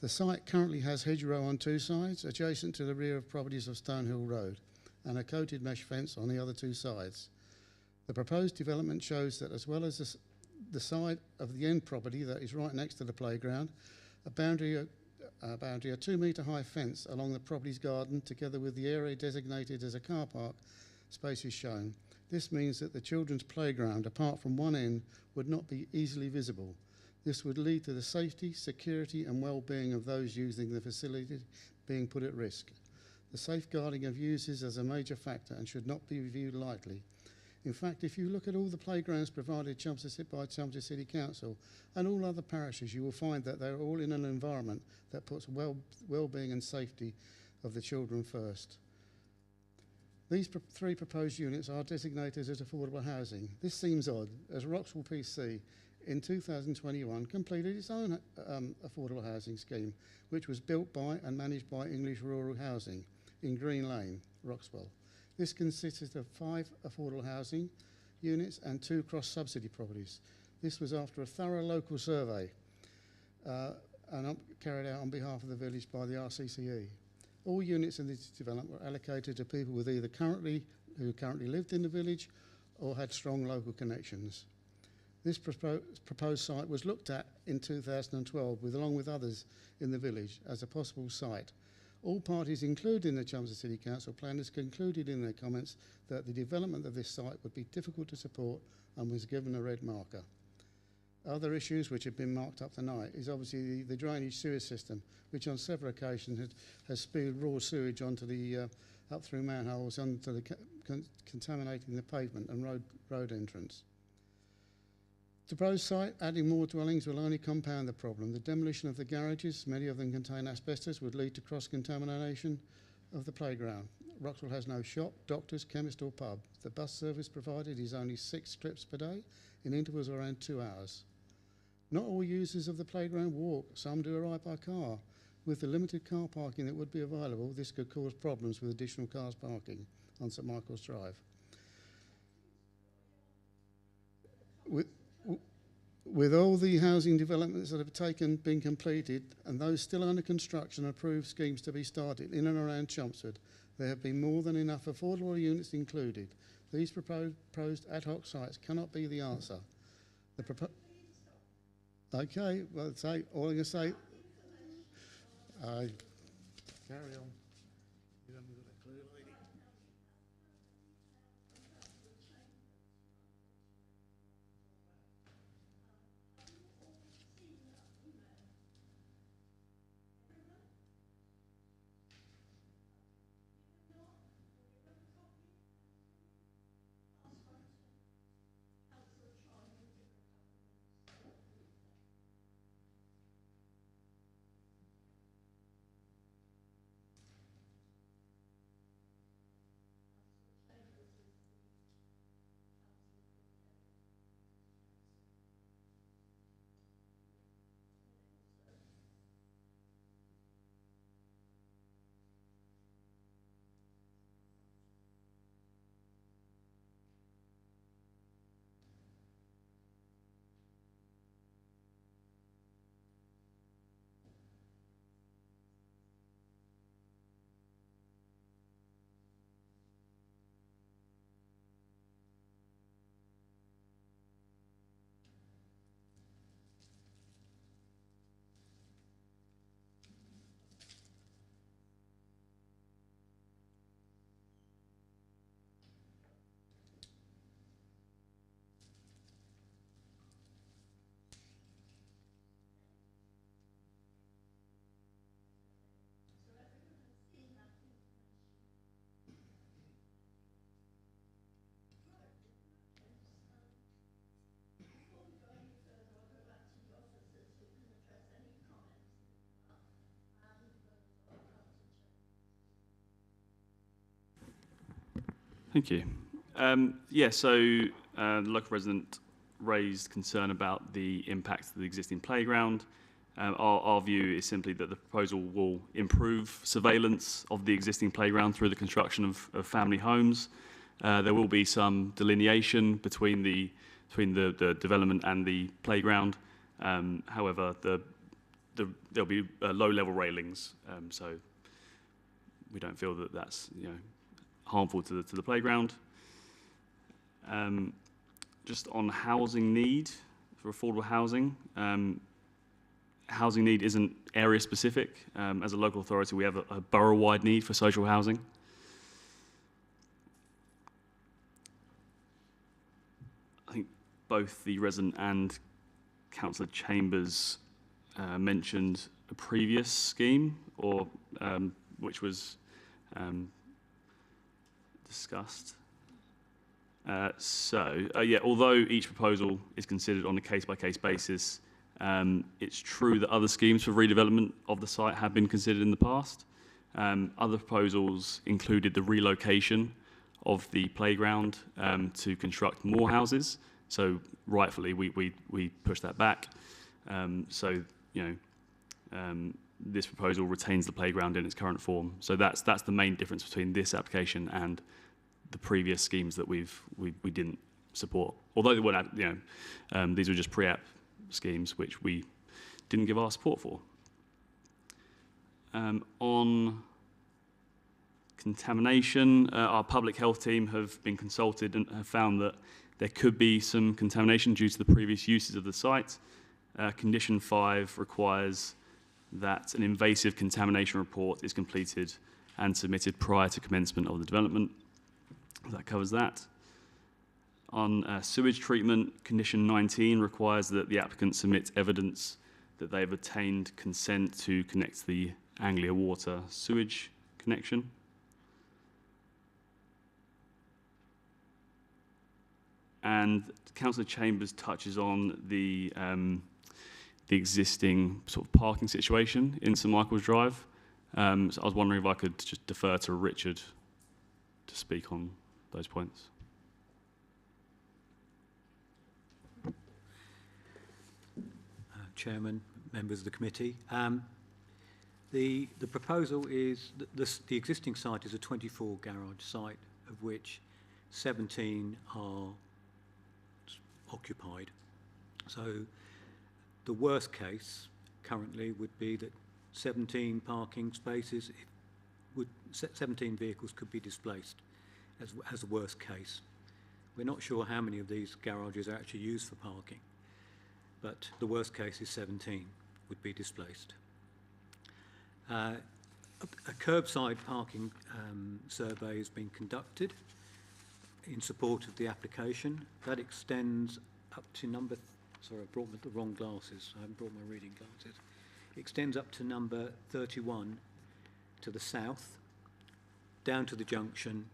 The site currently has hedgerow on two sides, adjacent to the rear of properties of Stonehill Road, and a coated mesh fence on the other two sides. The proposed development shows that as well as the side of the end property that is right next to the playground, a 2-metre high fence along the property's garden, together with the area designated as a car park space is shown. This means that the children's playground, apart from one end, would not be easily visible. This would lead to the safety, security and well-being of those using the facility being put at risk. The safeguarding of users is a major factor and should not be viewed lightly. In fact, if you look at all the playgrounds provided by Chelmsford City Council and all other parishes, you will find that they're all in an environment that puts well-being and safety of the children first. These three proposed units are designated as affordable housing. This seems odd, as Wroxall PC in 2021 completed its own affordable housing scheme, which was built by and managed by English Rural Housing in Green Lane, Wroxall. This consisted of 5 affordable housing units and 2 cross-subsidy properties. This was after a thorough local survey and carried out on behalf of the village by the RCCE. All units in this development were allocated to people with either who currently lived in the village or had strong local connections. This proposed site was looked at in 2012 along with others in the village as a possible site. All parties included in the Chelmsford City Council planners concluded in their comments that the development of this site would be difficult to support and was given a red marker. Other issues which have been marked up tonight is obviously the drainage sewage system, which on several occasions has spewed raw sewage onto the up through manholes, onto the contaminating the pavement and road entrance. The proposed site, adding more dwellings, will only compound the problem. The demolition of the garages, many of them contain asbestos, would lead to cross-contamination of the playground. Wroxall has no shop, doctors, chemist or pub. The bus service provided is only 6 trips per day in intervals of around 2 hours. Not all users of the playground walk, some do arrive by car. With the limited car parking that would be available, this could cause problems with additional cars parking on St Michael's Drive. With all the housing developments that have been completed and those still under construction, approved schemes to be started in and around Chelmsford, there have been more than enough affordable units included. These proposed ad hoc sites cannot be the answer. Okay, well, all I'm going to say, carry on. You haven't got a clue, lady. Thank you. The local resident raised concern about the impact of the existing playground. Our view is simply that the proposal will improve surveillance of the existing playground through the construction of family homes. There will be some delineation between the development and the playground. However, there'll be low-level railings, so we don't feel that that's harmful to the playground. Just on housing need for affordable housing. Housing need isn't area specific. As a local authority, we have a borough-wide need for social housing. I think both the resident and Councillor Chambers mentioned a previous scheme, or which was discussed. Although each proposal is considered on a case-by-case basis, it's true that other schemes for redevelopment of the site have been considered in the past. Other proposals included the relocation of the playground to construct more houses. So rightfully, we pushed that back. This proposal retains the playground in its current form. So that's the main difference between this application and the previous schemes that we didn't support. Although they weren't, these were just pre-app schemes which we didn't give our support for. On contamination, our public health team have been consulted and have found that there could be some contamination due to the previous uses of the site. Condition 5 requires that an invasive contamination report is completed and submitted prior to commencement of the development. That covers that. On sewage treatment, condition 19 requires that the applicant submit evidence that they have obtained consent to connect the Anglia Water sewage connection. And Councillor Chambers touches on the existing sort of parking situation in St Michael's Drive. So I was wondering if I could just defer to Richard to speak on those points. Chairman, members of the committee. The proposal is that the existing site is a 24 garage site, of which 17 are occupied. So the worst case currently would be that 17 parking spaces, 17 vehicles could be displaced as a worst case. We're not sure how many of these garages are actually used for parking, but the worst case is 17 would be displaced. A curbside parking survey has been conducted in support of the application. That extends up to number, sorry, I brought the wrong glasses. I haven't brought my reading glasses. It extends up to number 31 to the south, down to the junction,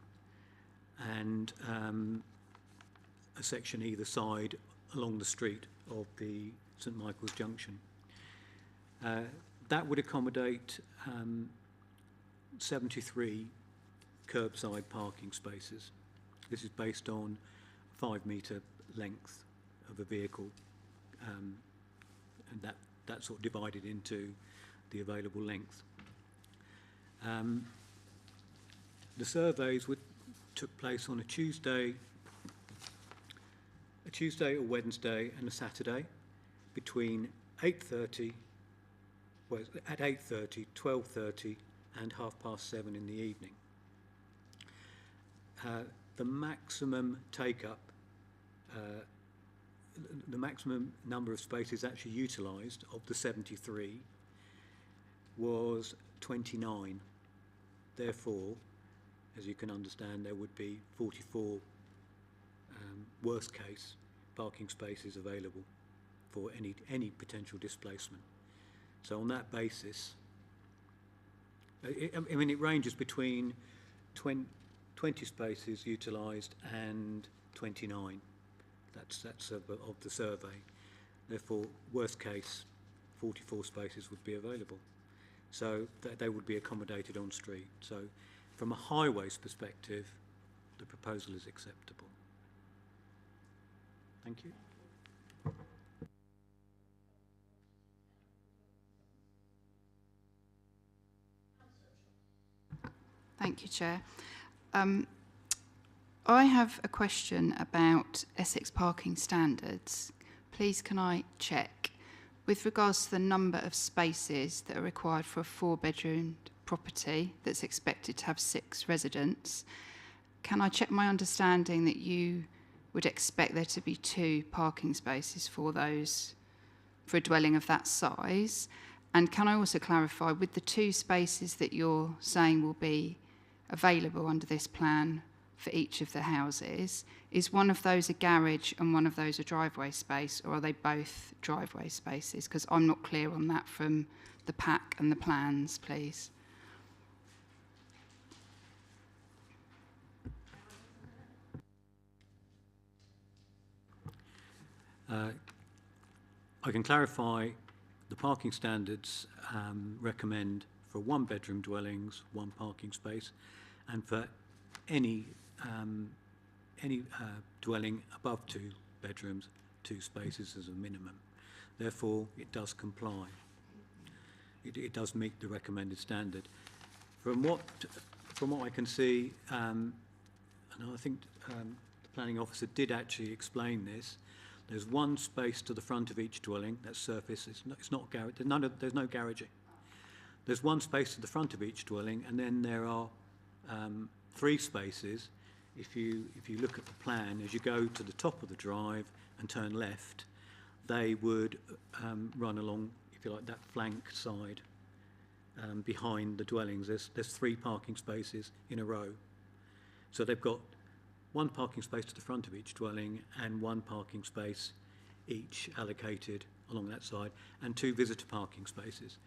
and a section either side along the street of the St Michael's Junction. That would accommodate 73 curbside parking spaces. This is based on 5 metre length of a vehicle, and that's sort of divided into the available length. The surveys took place on a Tuesday, or Wednesday, and a Saturday between 8:30, well, at 8:30, 12:30, and 7:30 in the evening. The maximum take-up, the maximum number of spaces actually utilised of the 73 was 29. Therefore, as you can understand, there would be 44 worst case parking spaces available for any potential displacement. So on that basis, I mean, it ranges between 20 spaces utilised and 29. That's of the survey. Therefore, worst case, 44 spaces would be available. So they would be accommodated on street. So from a highways perspective, the proposal is acceptable. Thank you. Thank you, Chair. I have a question about Essex parking standards. Please can I check, with regards to the number of spaces that are required for a 4-bedroom property that's expected to have 6 residents, can I check my understanding that you would expect there to be 2 parking spaces for those, for a dwelling of that size? And can I also clarify, with the 2 spaces that you're saying will be available under this plan for each of the houses, is one of those a garage and one of those a driveway space, or are they both driveway spaces? Because I'm not clear on that from the pack and the plans, please. I can clarify the parking standards recommend for 1-bedroom dwellings 1 parking space, and for any dwelling above 2 bedrooms 2 spaces as a minimum. Therefore, it does comply. It does meet the recommended standard. From what I can see, and I think the planning officer did actually explain this. There's 1 space to the front of each dwelling. That's surface. It's not garage. There's no garaging. There's 1 space to the front of each dwelling, and then there are 3 spaces. If you look at the plan, as you go to the top of the drive and turn left, they would run along, if you like, that flank side behind the dwellings. There's 3 parking spaces in a row. So they've got 1 parking space to the front of each dwelling and 1 parking space each allocated along that side, and 2 visitor parking spaces.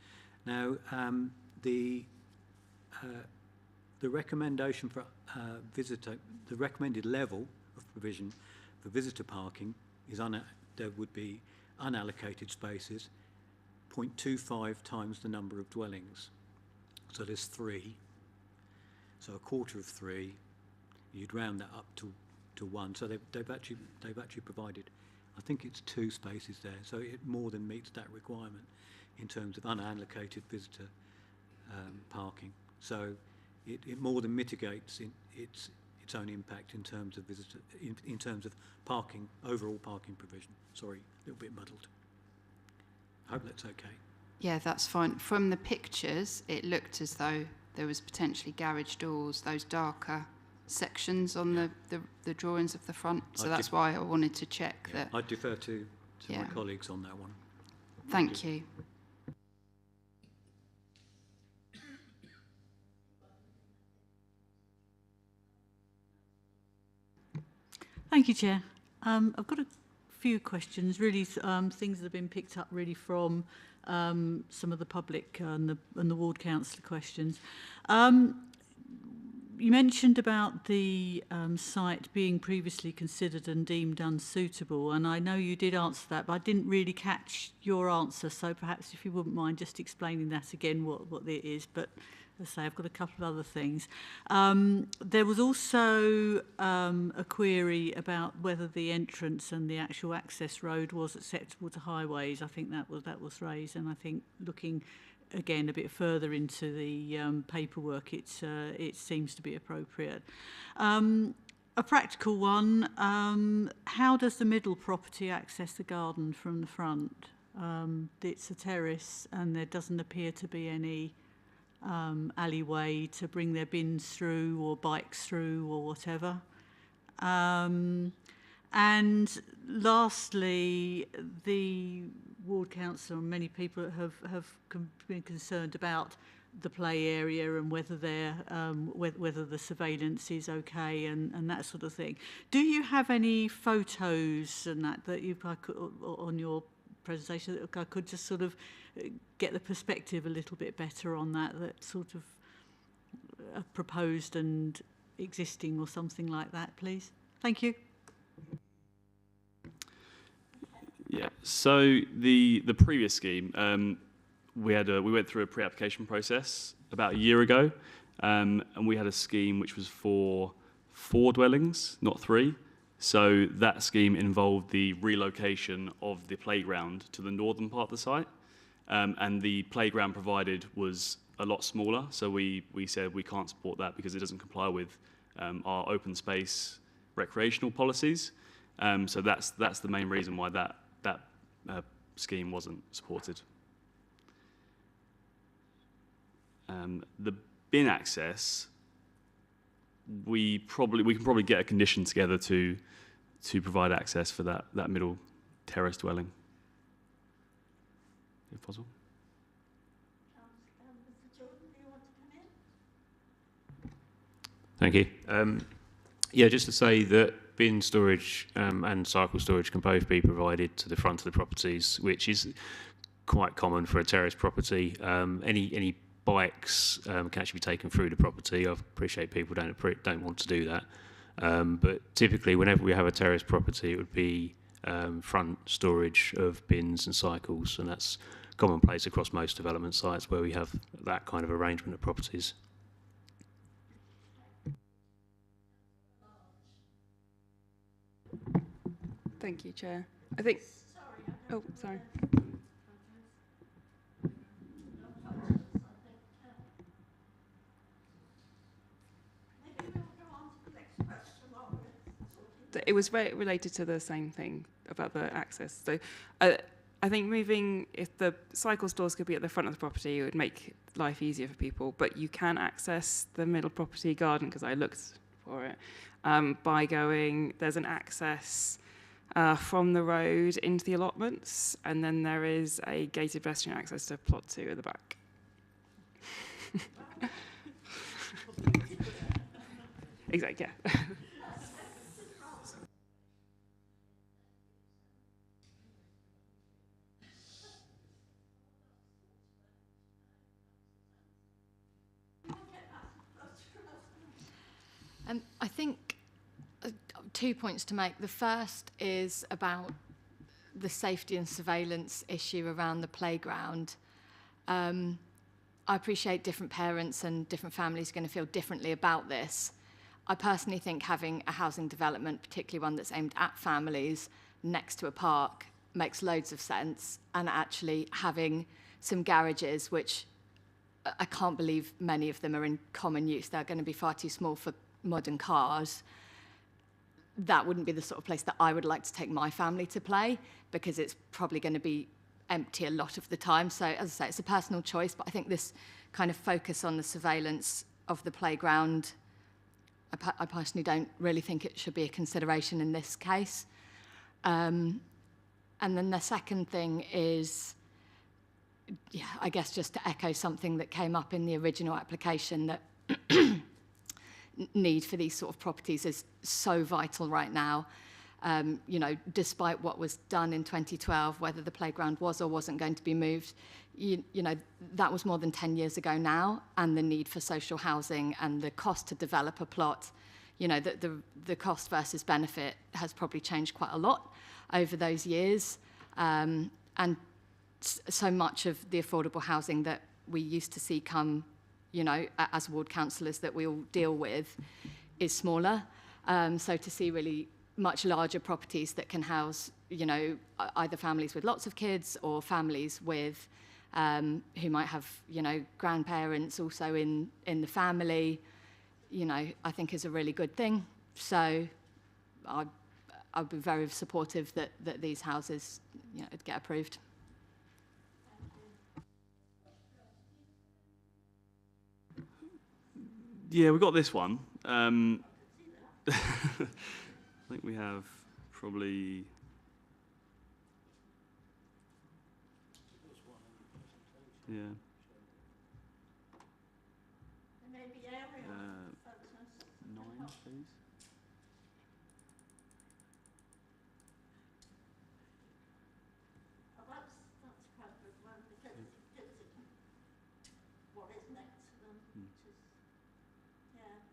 Now, the recommendation for the recommended level of provision for visitor parking is there would be unallocated spaces, 0.25 times the number of dwellings. So there's 3. So a quarter of 3. You'd round that up to 1. So they've actually provided, I think it's 2 spaces there. So it more than meets that requirement in terms of unallocated visitor parking. So it more than mitigates its its own impact in terms of in terms of parking, overall parking provision. Sorry, a little bit muddled. I hope that's okay. Yeah, that's fine. From the pictures, it looked as though there was potentially garage doors, those darker sections on the drawings of the front. So that's why I wanted to check that. I'd defer to my colleagues on that one. Thank you. Thank you, Chair. I've got a few questions, really things that have been picked up really from some of the public and the ward councillor questions. You mentioned about the site being previously considered and deemed unsuitable, and I know you did answer that, but I didn't really catch your answer, so perhaps if you wouldn't mind just explaining that again, what it is. But as I say, I've got a couple of other things. There was also a query about whether the entrance and the actual access road was acceptable to highways. I think that was raised, and I think looking again a bit further into the paperwork, it seems to be appropriate. A practical one, how does the middle property access the garden from the front? It's a terrace and there doesn't appear to be any alleyway to bring their bins through or bikes through or whatever. And lastly, the ward council and many people have been concerned about the play area and whether whether the surveillance is okay and that sort of thing. Do you have any photos and that you on your presentation that I could just sort of get the perspective a little bit better on that sort of proposed and existing or something like that, please? Thank you. Yeah, so the previous scheme, we went through a pre-application process about a year ago, and we had a scheme which was for 4 dwellings, not 3. So that scheme involved the relocation of the playground to the northern part of the site, and the playground provided was a lot smaller. So we said we can't support that because it doesn't comply with our open space recreational policies. So that's the main reason why that scheme wasn't supported. The bin access, we can probably get a condition together to provide access for that middle terrace dwelling, if possible. Mr. Jordan, do you want to come in? Thank you. Yeah, just to say that bin storage and cycle storage can both be provided to the front of the properties, which is quite common for a terrace property. Any bikes can actually be taken through the property. I appreciate people don't want to do that, but typically whenever we have a terrace property, it would be front storage of bins and cycles, and that's commonplace across most development sites where we have that kind of arrangement of properties. Thank you, Chair. I think... Oh, sorry. It was related to the same thing about the access. So I think if the cycle stores could be at the front of the property, it would make life easier for people. But you can access the middle property garden, because I looked for it, by there's an access from the road into the allotments, and then there is a gated pedestrian access to plot 2 at the back. Exactly, yeah. I think 2 points to make. The first is about the safety and surveillance issue around the playground. I appreciate different parents and different families are going to feel differently about this. I personally think having a housing development, particularly one that's aimed at families, next to a park makes loads of sense, and actually having some garages, which I can't believe many of them are in common use. They're going to be far too small for modern cars, that wouldn't be the sort of place that I would like to take my family to play, because it's probably going to be empty a lot of the time. So as I say, it's a personal choice, but I think this kind of focus on the surveillance of the playground, I personally don't really think it should be a consideration in this case. And then the second thing is, yeah, I guess just to echo something that came up in the original application, that need for these sort of properties is so vital right now. You know, despite what was done in 2012, whether the playground was or wasn't going to be moved, you know, that was more than 10 years ago now, and the need for social housing and the cost to develop a plot, you know, the cost versus benefit has probably changed quite a lot over those years. And so much of the affordable housing that we used to see come, you know, as ward councillors that we all deal with is smaller. So to see really much larger properties that can house, you know, either families with lots of kids or families with who might have, you know, grandparents also in the family, you know, I think is a really good thing. So I'd be very supportive that these houses, you know, get approved. Yeah, we've got this one. I think we have probably... Yeah. Maybe area 9, please. Oh, that's quite a good one, because it gives it what is next to them, which is, yeah.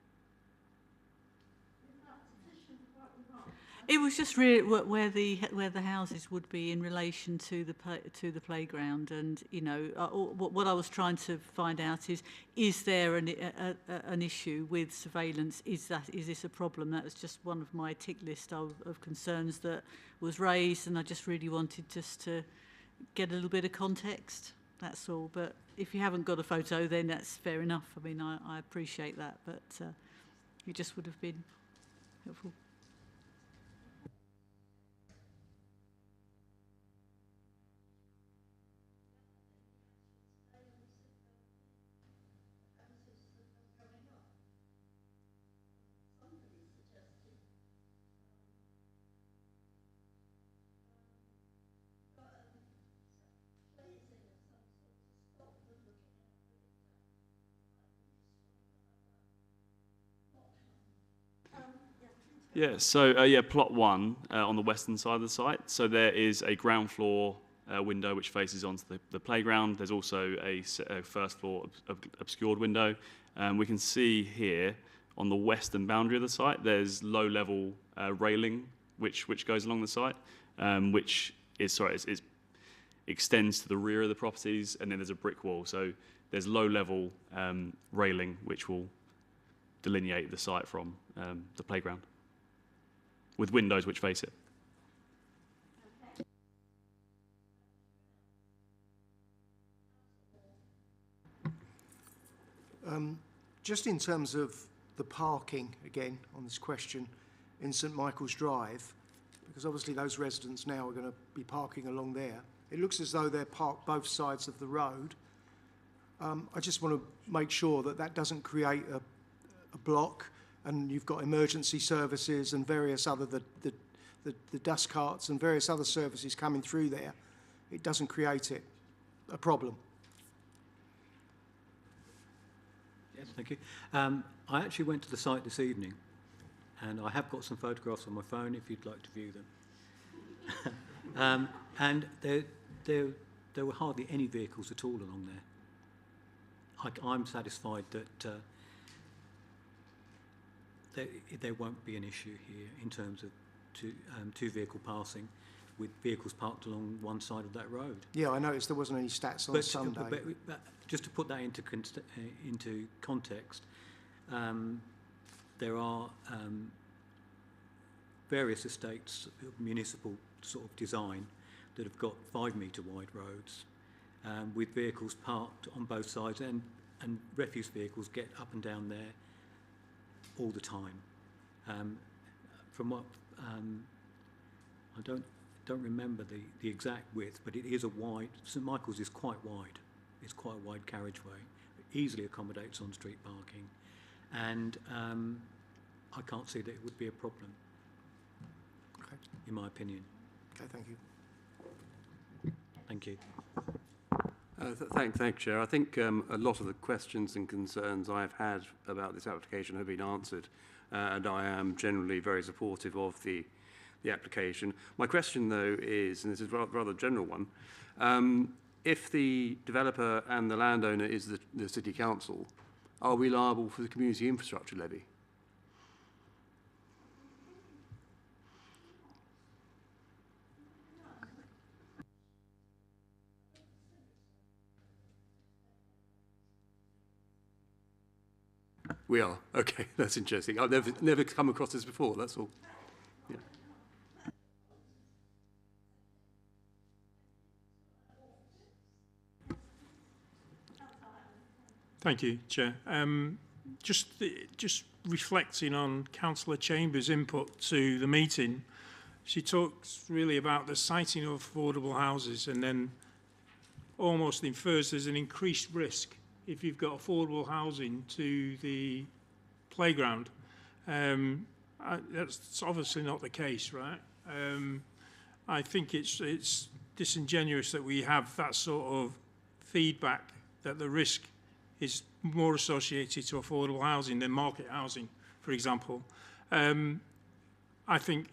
Isn't that sufficient for what we want? It was just really where the houses would be in relation to the playground, and you know, what I was trying to find out is there an issue with surveillance? Is this a problem? That was just one of my tick list of concerns that was raised, and I just really wanted just to get a little bit of context. That's all. But if you haven't got a photo, then that's fair enough. I mean, I appreciate that, but it just would have been helpful. Yeah, so yeah, plot 1 on the western side of the site. So there is a ground floor window which faces onto the playground. There's also a first floor obscured window. We can see here on the western boundary of the site, there's low level railing which goes along the site, which is it extends to the rear of the properties, and then there's a brick wall. So there's low level railing which will delineate the site from the playground, with windows which face it. Just in terms of the parking, again, on this question, in St Michael's Drive, because obviously those residents now are going to be parking along there. It looks as though they're parked both sides of the road. I just want to make sure that that doesn't create a block, and you've got emergency services and various other, the dust carts and various other services coming through there. It doesn't create a problem. Yes, thank you. I actually went to the site this evening, and I have got some photographs on my phone if you'd like to view them. And there were hardly any vehicles at all along there. I'm satisfied that there won't be an issue here in terms of two vehicle passing with vehicles parked along one side of that road. Yeah, I noticed there wasn't any stats on Sunday. But just to put that into context, there are various estates of municipal sort of design that have got 5 metre wide roads with vehicles parked on both sides, and refuse vehicles get up and down there all the time. From what I don't remember the exact width, but it is a wide. St Michael's is quite wide. It's quite a wide carriageway. It easily accommodates on-street parking, and I can't see that it would be a problem. Okay. In my opinion. Okay, thank you. Thank you. Thank you, Chair. I think a lot of the questions and concerns I've had about this application have been answered, and I am generally very supportive of the application. My question, though, is, and this is a rather general one, if the developer and the landowner is the City Council, are we liable for the Community Infrastructure Levy? We are. Okay, that's interesting. I've never come across this before, that's all. Yeah. Thank you, Chair. Just reflecting on Councillor Chambers' input to the meeting, she talks really about the siting of affordable houses and then almost infers there's an increased risk if you've got affordable housing to the playground. That's obviously not the case, right? I think it's disingenuous that we have that sort of feedback that the risk is more associated to affordable housing than market housing, for example. I think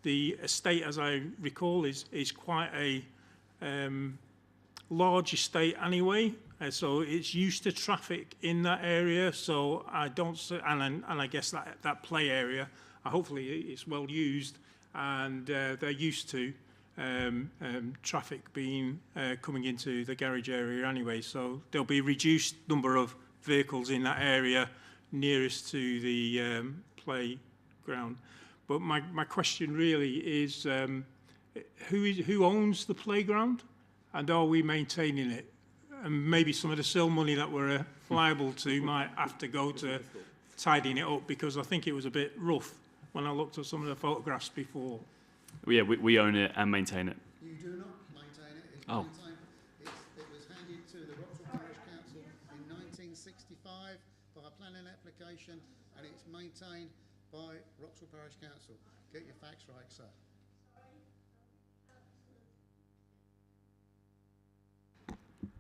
the estate, as I recall, is quite a large estate anyway. So it's used to traffic in that area. So I don't, and I guess that play area, hopefully it's well used, and they're used to traffic being coming into the garage area anyway. So there'll be a reduced number of vehicles in that area nearest to the playground. But my question really is, who owns the playground, and are we maintaining it? And maybe some of the SIL money that we're liable to might have to go to tidying it up, because I think it was a bit rough when I looked at some of the photographs before. Well, yeah, we own it and maintain it. You do not maintain it. It's Oh. it was handed to the Roxwell Parish Council in 1965 by a planning application, and it's maintained by Roxwell Parish Council. Get your facts right, sir.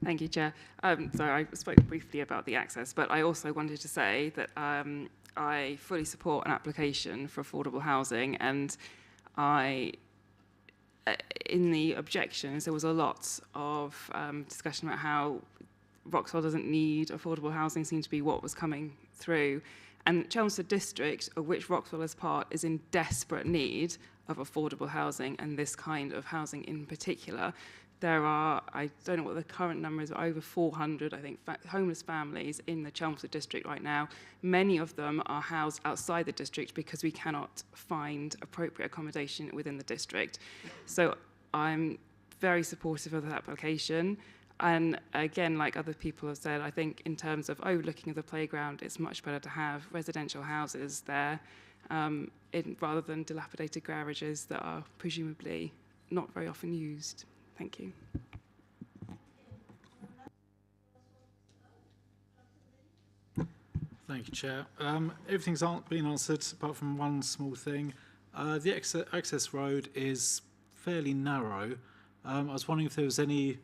Thank you, Chair. So I spoke briefly about the access, but I also wanted to say that I fully support an application for affordable housing, and in the objections, there was a lot of discussion about how Roxwell doesn't need affordable housing, seemed to be what was coming through. And Chelmsford district, of which Roxwell is part, is in desperate need of affordable housing, and this kind of housing in particular. There are, I don't know what the current number is, but over 400, I think, homeless families in the Chelmsford district right now. Many of them are housed outside the district because we cannot find appropriate accommodation within the district. So I'm very supportive of that application. And again, like other people have said, I think in terms of overlooking of the playground, it's much better to have residential houses there rather than dilapidated garages that are presumably not very often used. Thank you. Thank you, Chair. Everything's been answered apart from one small thing. The access road is fairly narrow. I was wondering if there was any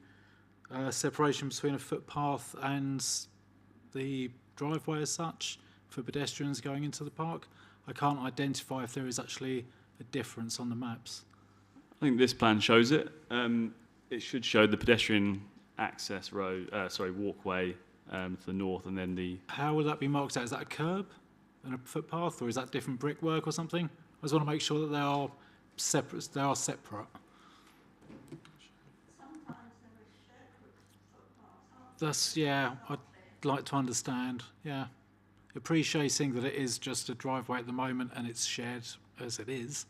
separation between a footpath and the driveway as such for pedestrians going into the park. I can't identify if there is actually a difference on the maps. I think this plan shows it. It should show the pedestrian access road, walkway to the north, and then the... How will that be marked out? Is that a curb and a footpath, or is that different brickwork or something? I just want to make sure that they are separate. They are separate. That's, yeah, I'd like to understand, yeah. Appreciating that it is just a driveway at the moment and it's shared as it is.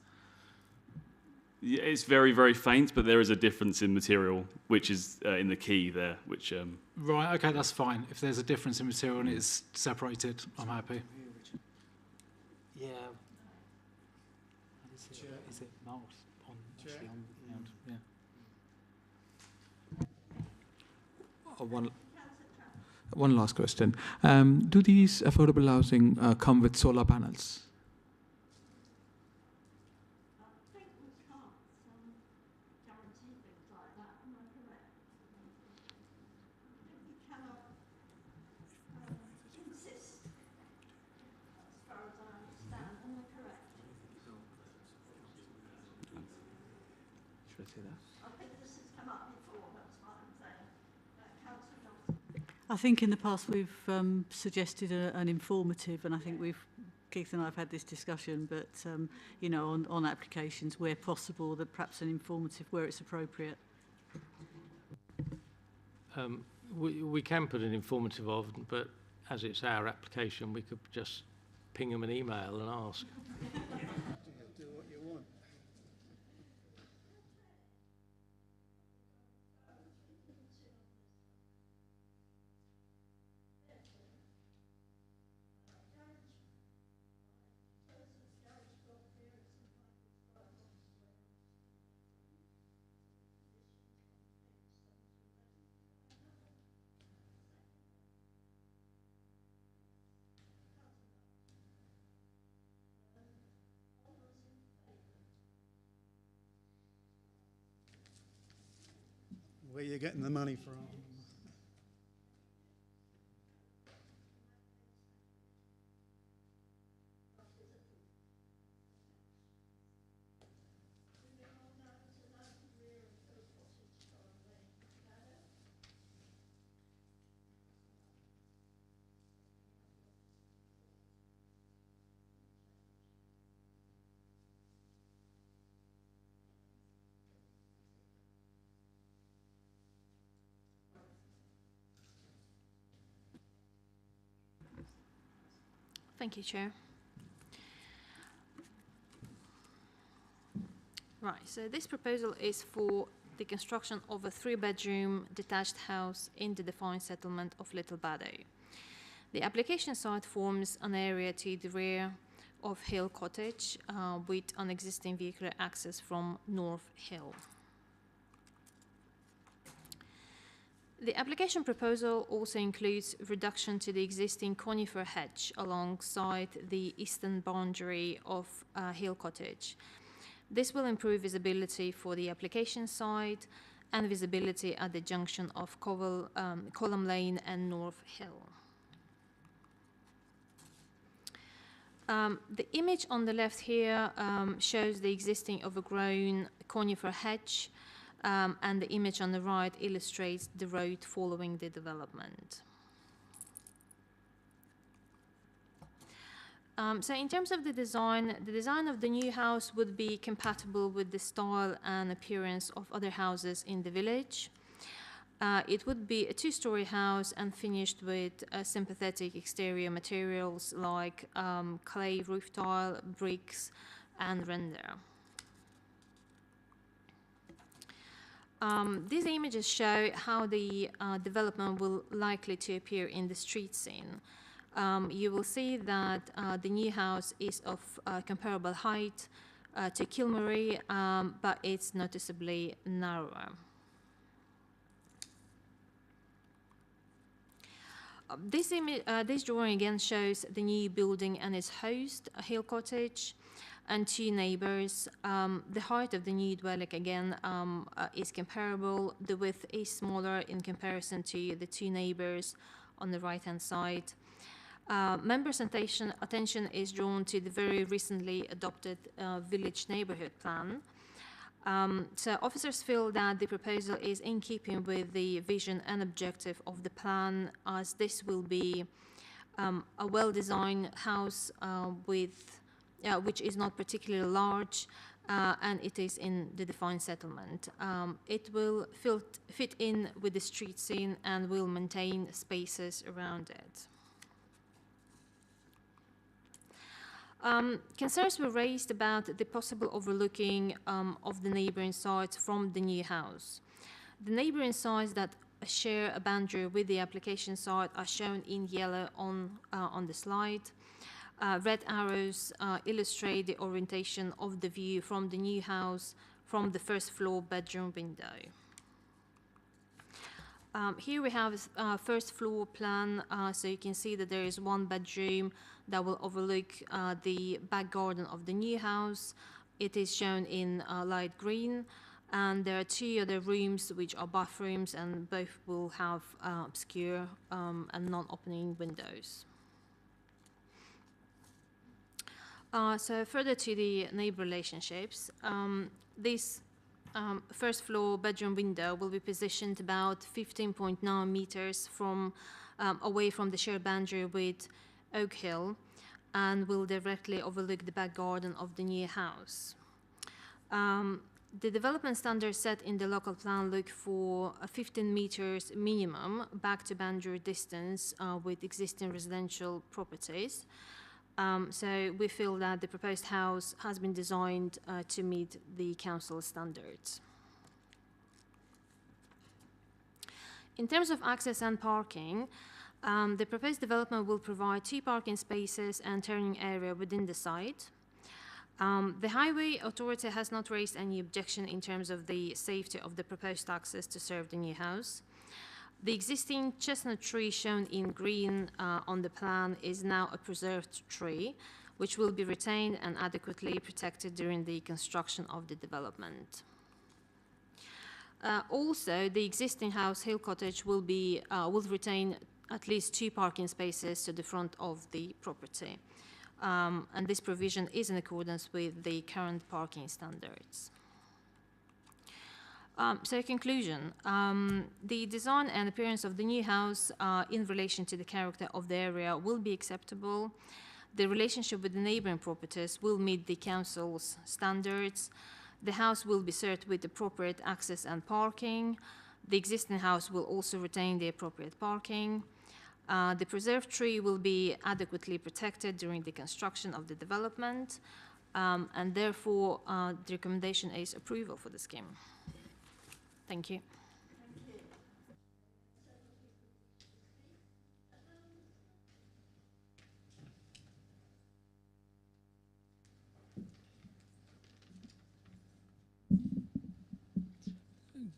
Yeah, it's very, very faint, but there is a difference in material, which is in the key there, which... Right, okay, that's fine. If there's a difference in material and it's separated, I'm happy. Yeah. Is it marked on, actually on the ground? Yeah. One last question. Do these affordable housing come with solar panels? I think in the past we've suggested an informative, and I think Keith and I have had this discussion, but you know, on applications where possible, that perhaps an informative where it's appropriate. We can put an informative on, but as it's our application, we could just ping them an email and ask. Do what you want. Where are you getting the money from? Thank you, Chair. Right, so this proposal is for the construction of a 3-bedroom detached house in the defined settlement of Little Baddow. The application site forms an area to the rear of Hill Cottage with an existing vehicular access from North Hill. The application proposal also includes reduction to the existing conifer hedge alongside the eastern boundary of Hill Cottage. This will improve visibility for the application site and visibility at the junction of Column Lane and North Hill. The image on the left here shows the existing overgrown conifer hedge, and the image on the right illustrates the road following the development. So in terms of the design of the new house would be compatible with the style and appearance of other houses in the village. It would be a 2-story house and finished with sympathetic exterior materials like clay roof tile, bricks, and render. These images show how the development will likely to appear in the street scene. You will see that the new house is of comparable height to Kilmarie, but it's noticeably narrower. This drawing again shows the new building and its host, Hill Cottage, and 2 neighbors. The height of the new dwelling again is comparable. The width is smaller in comparison to the 2 neighbors on the right-hand side. Members' attention is drawn to the very recently adopted village neighbourhood plan. So officers feel that the proposal is in keeping with the vision and objective of the plan, as this will be a well-designed house which is not particularly large, and it is in the defined settlement. It will fit in with the street scene and will maintain spaces around it. Concerns were raised about the possible overlooking of the neighbouring sites from the new house. The neighbouring sites that share a boundary with the application site are shown in yellow on the slide. Red arrows illustrate the orientation of the view from the new house from the first floor bedroom window. Here we have a first floor plan, so you can see that there is one bedroom that will overlook the back garden of the new house. It is shown in light green, and there are two other rooms which are bathrooms, and both will have obscure and non-opening windows. So further to the neighbor relationships, this first floor bedroom window will be positioned about 15.9 meters from away from the shared boundary with Oak Hill, and will directly overlook the back garden of the new house. The development standards set in the local plan look for a 15 meters minimum back to boundary distance with existing residential properties. So we feel that the proposed house has been designed to meet the council standards. In terms of access and parking, the proposed development will provide 2 parking spaces and turning area within the site. The Highway Authority has not raised any objection in terms of the safety of the proposed access to serve the new house. The existing chestnut tree shown in green on the plan is now a preserved tree, which will be retained and adequately protected during the construction of the development. Also, the existing house, Hill Cottage, will retain at least 2 parking spaces to the front of the property. And this provision is in accordance with the current parking standards. So conclusion, the design and appearance of the new house in relation to the character of the area will be acceptable. The relationship with the neighboring properties will meet the council's standards. The house will be served with appropriate access and parking. The existing house will also retain the appropriate parking. The preserved tree will be adequately protected during the construction of the development, and therefore the recommendation is approval for the scheme. Thank you.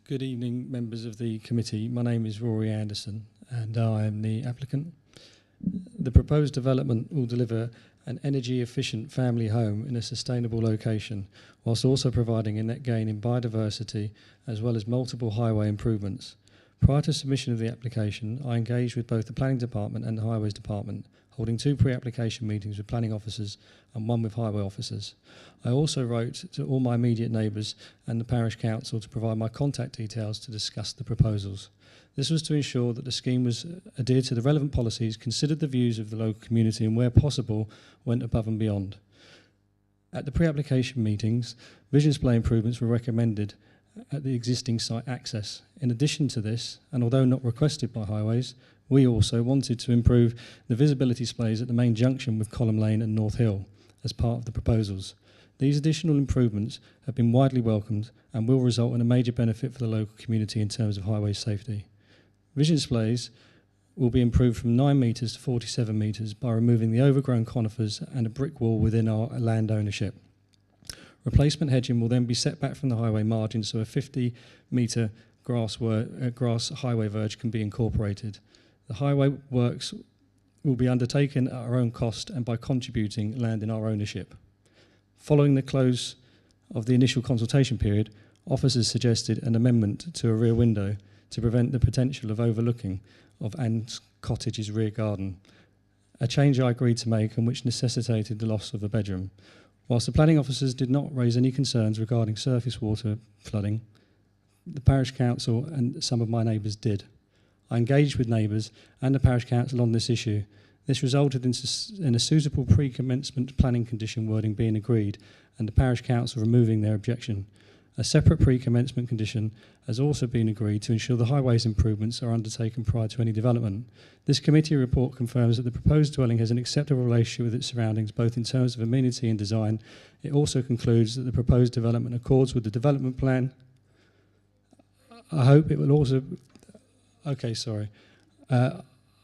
Good evening, members of the committee. My name is Rory Anderson, and I am the applicant. The proposed development will deliver an energy-efficient family home in a sustainable location, whilst also providing a net gain in biodiversity, as well as multiple highway improvements. Prior to submission of the application, I engaged with both the Planning Department and the Highways Department, holding 2 pre-application meetings with planning officers and 1 with highway officers. I also wrote to all my immediate neighbours and the parish council to provide my contact details to discuss the proposals. This was to ensure that the scheme was adhered to the relevant policies, considered the views of the local community, and where possible, went above and beyond. At the pre-application meetings, vision display improvements were recommended at the existing site access. In addition to this, and although not requested by Highways, we also wanted to improve the visibility displays at the main junction with Column Lane and North Hill as part of the proposals. These additional improvements have been widely welcomed and will result in a major benefit for the local community in terms of highway safety. Vision displays will be improved from 9 metres to 47 metres by removing the overgrown conifers and a brick wall within our land ownership. Replacement hedging will then be set back from the highway margin so a 50-metre grass highway verge can be incorporated. The highway works will be undertaken at our own cost and by contributing land in our ownership. Following the close of the initial consultation period, officers suggested an amendment to a rear window to prevent the potential of overlooking of Anne's Cottage's rear garden, a change I agreed to make and which necessitated the loss of a bedroom. Whilst the planning officers did not raise any concerns regarding surface water flooding, the parish council and some of my neighbours did. I engaged with neighbours and the parish council on this issue. This resulted in a suitable pre-commencement planning condition wording being agreed and the parish council removing their objection. A separate pre-commencement condition has also been agreed to ensure the highways improvements are undertaken prior to any development. This committee report confirms that the proposed dwelling has an acceptable relationship with its surroundings, both in terms of amenity and design. It also concludes that the proposed development accords with the development plan. I hope it will also... Okay, sorry.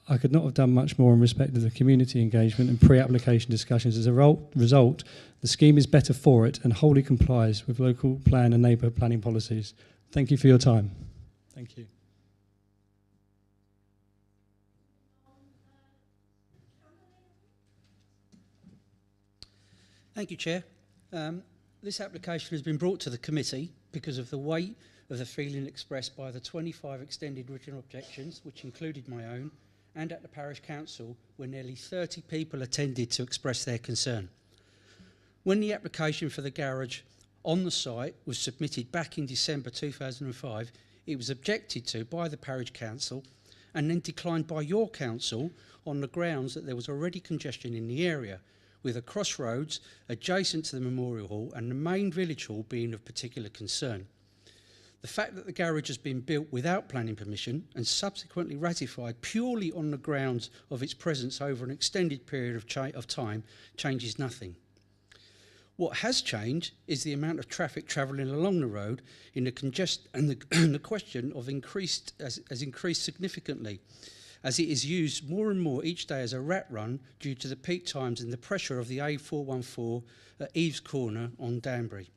I could not have done much more in respect of the community engagement and pre-application discussions. As a result, the scheme is better for it and wholly complies with local plan and neighbourhood planning policies. Thank you for your time. Thank you. Thank you, Chair. This application has been brought to the committee because of the weight of the feeling expressed by the 25 extended written objections, which included my own, and at the parish council, where nearly 30 people attended to express their concern. When the application for the garage on the site was submitted back in December 2005, it was objected to by the parish council and then declined by your council on the grounds that there was already congestion in the area, with a crossroads adjacent to the Memorial Hall and the main village hall being of particular concern. The fact that the garage has been built without planning permission and subsequently ratified purely on the grounds of its presence over an extended period of time changes nothing. What has changed is the amount of traffic travelling along the road in the question of has increased significantly, as it is used more and more each day as a rat run due to the peak times and the pressure of the A414 at Eves Corner on Danbury.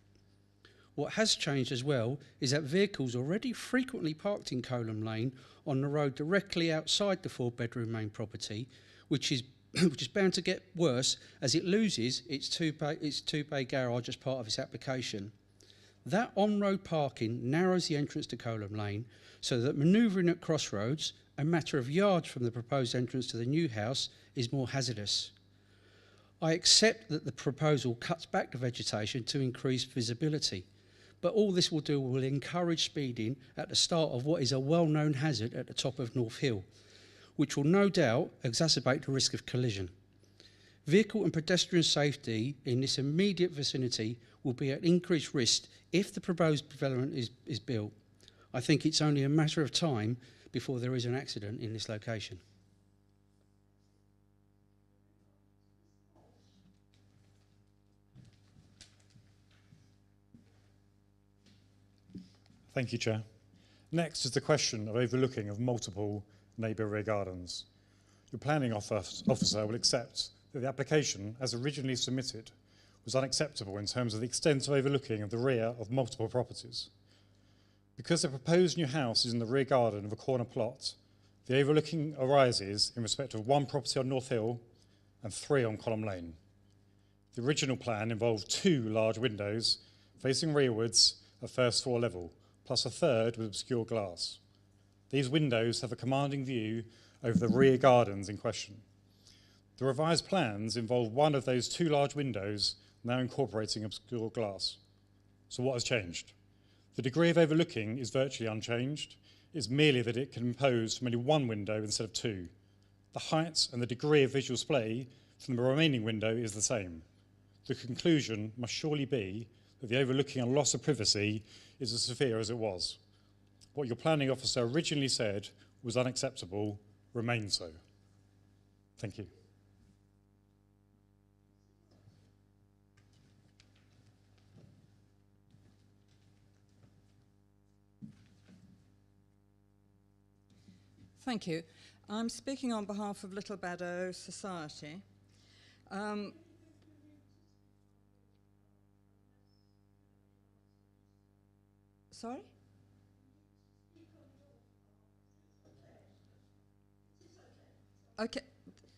What has changed as well is that vehicles already frequently parked in Coleham Lane on the road directly outside the 4-bedroom main property, which is bound to get worse as it loses its two-bay garage as part of its application. That on-road parking narrows the entrance to Coleham Lane so that manoeuvring at crossroads, a matter of yards from the proposed entrance to the new house, is more hazardous. I accept that the proposal cuts back the vegetation to increase visibility, but all this will do will encourage speeding at the start of what is a well-known hazard at the top of North Hill, which will no doubt exacerbate the risk of collision. Vehicle and pedestrian safety in this immediate vicinity will be at increased risk if the proposed development is built. I think it's only a matter of time before there is an accident in this location. Thank you, Chair. Next is the question of overlooking of multiple neighbour rear gardens. Your planning officer will accept that the application, as originally submitted, was unacceptable in terms of the extent of overlooking of the rear of multiple properties. Because the proposed new house is in the rear garden of a corner plot, the overlooking arises in respect of one property on North Hill and 3 on Coleham Lane. The original plan involved 2 large windows facing rearwards at first floor level, plus a third with obscure glass. These windows have a commanding view over the rear gardens in question. The revised plans involve one of those 2 large windows now incorporating obscure glass. So what has changed? The degree of overlooking is virtually unchanged. It's merely that it can impose from only 1 window instead of 2. The height and the degree of visual display from the remaining window is the same. The conclusion must surely be that the overlooking and loss of privacy is as severe as it was. What your planning officer originally said was unacceptable remains so. Thank you. Thank you. I'm speaking on behalf of Little Baddow Society. Sorry?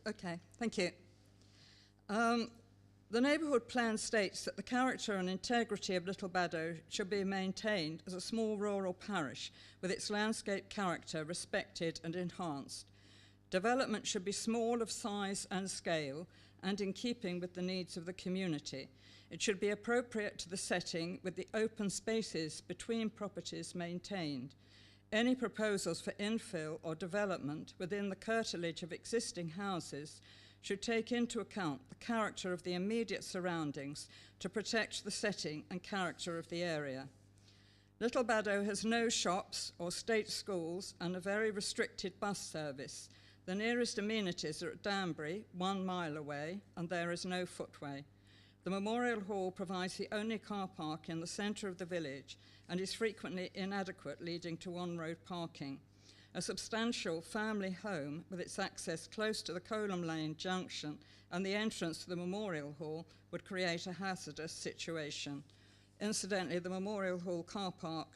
Okay, thank you. The neighbourhood plan states that the character and integrity of Little Baddow should be maintained as a small rural parish with its landscape character respected and enhanced. Development should be small of size and scale and in keeping with the needs of the community. It should be appropriate to the setting with the open spaces between properties maintained. Any proposals for infill or development within the curtilage of existing houses should take into account the character of the immediate surroundings to protect the setting and character of the area. Little Baddow has no shops or state schools and a very restricted bus service. The nearest amenities are at Danbury, 1 mile away, and there is no footway. The Memorial Hall provides the only car park in the centre of the village and is frequently inadequate, leading to on-road parking. A substantial family home with its access close to the Colham Lane junction and the entrance to the Memorial Hall would create a hazardous situation. Incidentally, the Memorial Hall car park,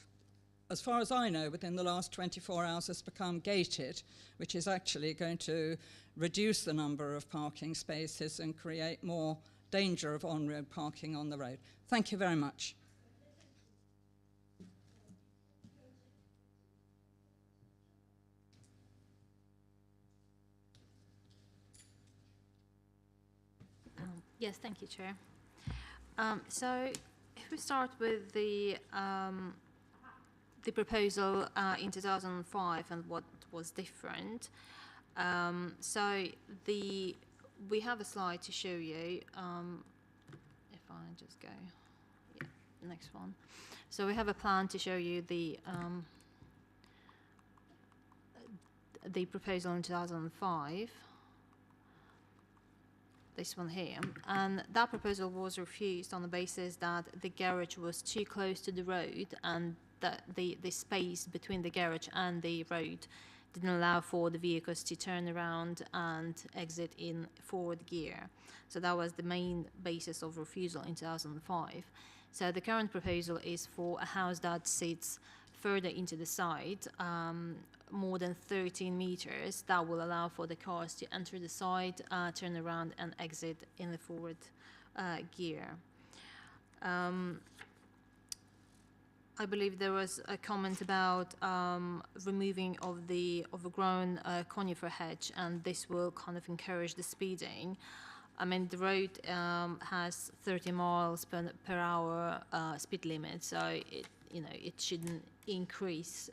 as far as I know, within the last 24 hours has become gated, which is actually going to reduce the number of parking spaces and create more danger of on-road parking on the road. Thank you very much. Yes, thank you, Chair. So if we start with the proposal in 2005 and what was different. So we have a slide to show you. If I just go, yeah, next one. So we have a plan to show you the proposal in 2005. This one here, and that proposal was refused on the basis that the garage was too close to the road and that the space between the garage and the road didn't allow for the vehicles to turn around and exit in forward gear. So that was the main basis of refusal in 2005. So the current proposal is for a house that sits further into the side, more than 13 meters, that will allow for the cars to enter the side, turn around and exit in the forward gear. I believe there was a comment about removing of the overgrown conifer hedge, and this will kind of encourage the speeding. I mean, the road has 30 miles per hour speed limit, so it shouldn't increase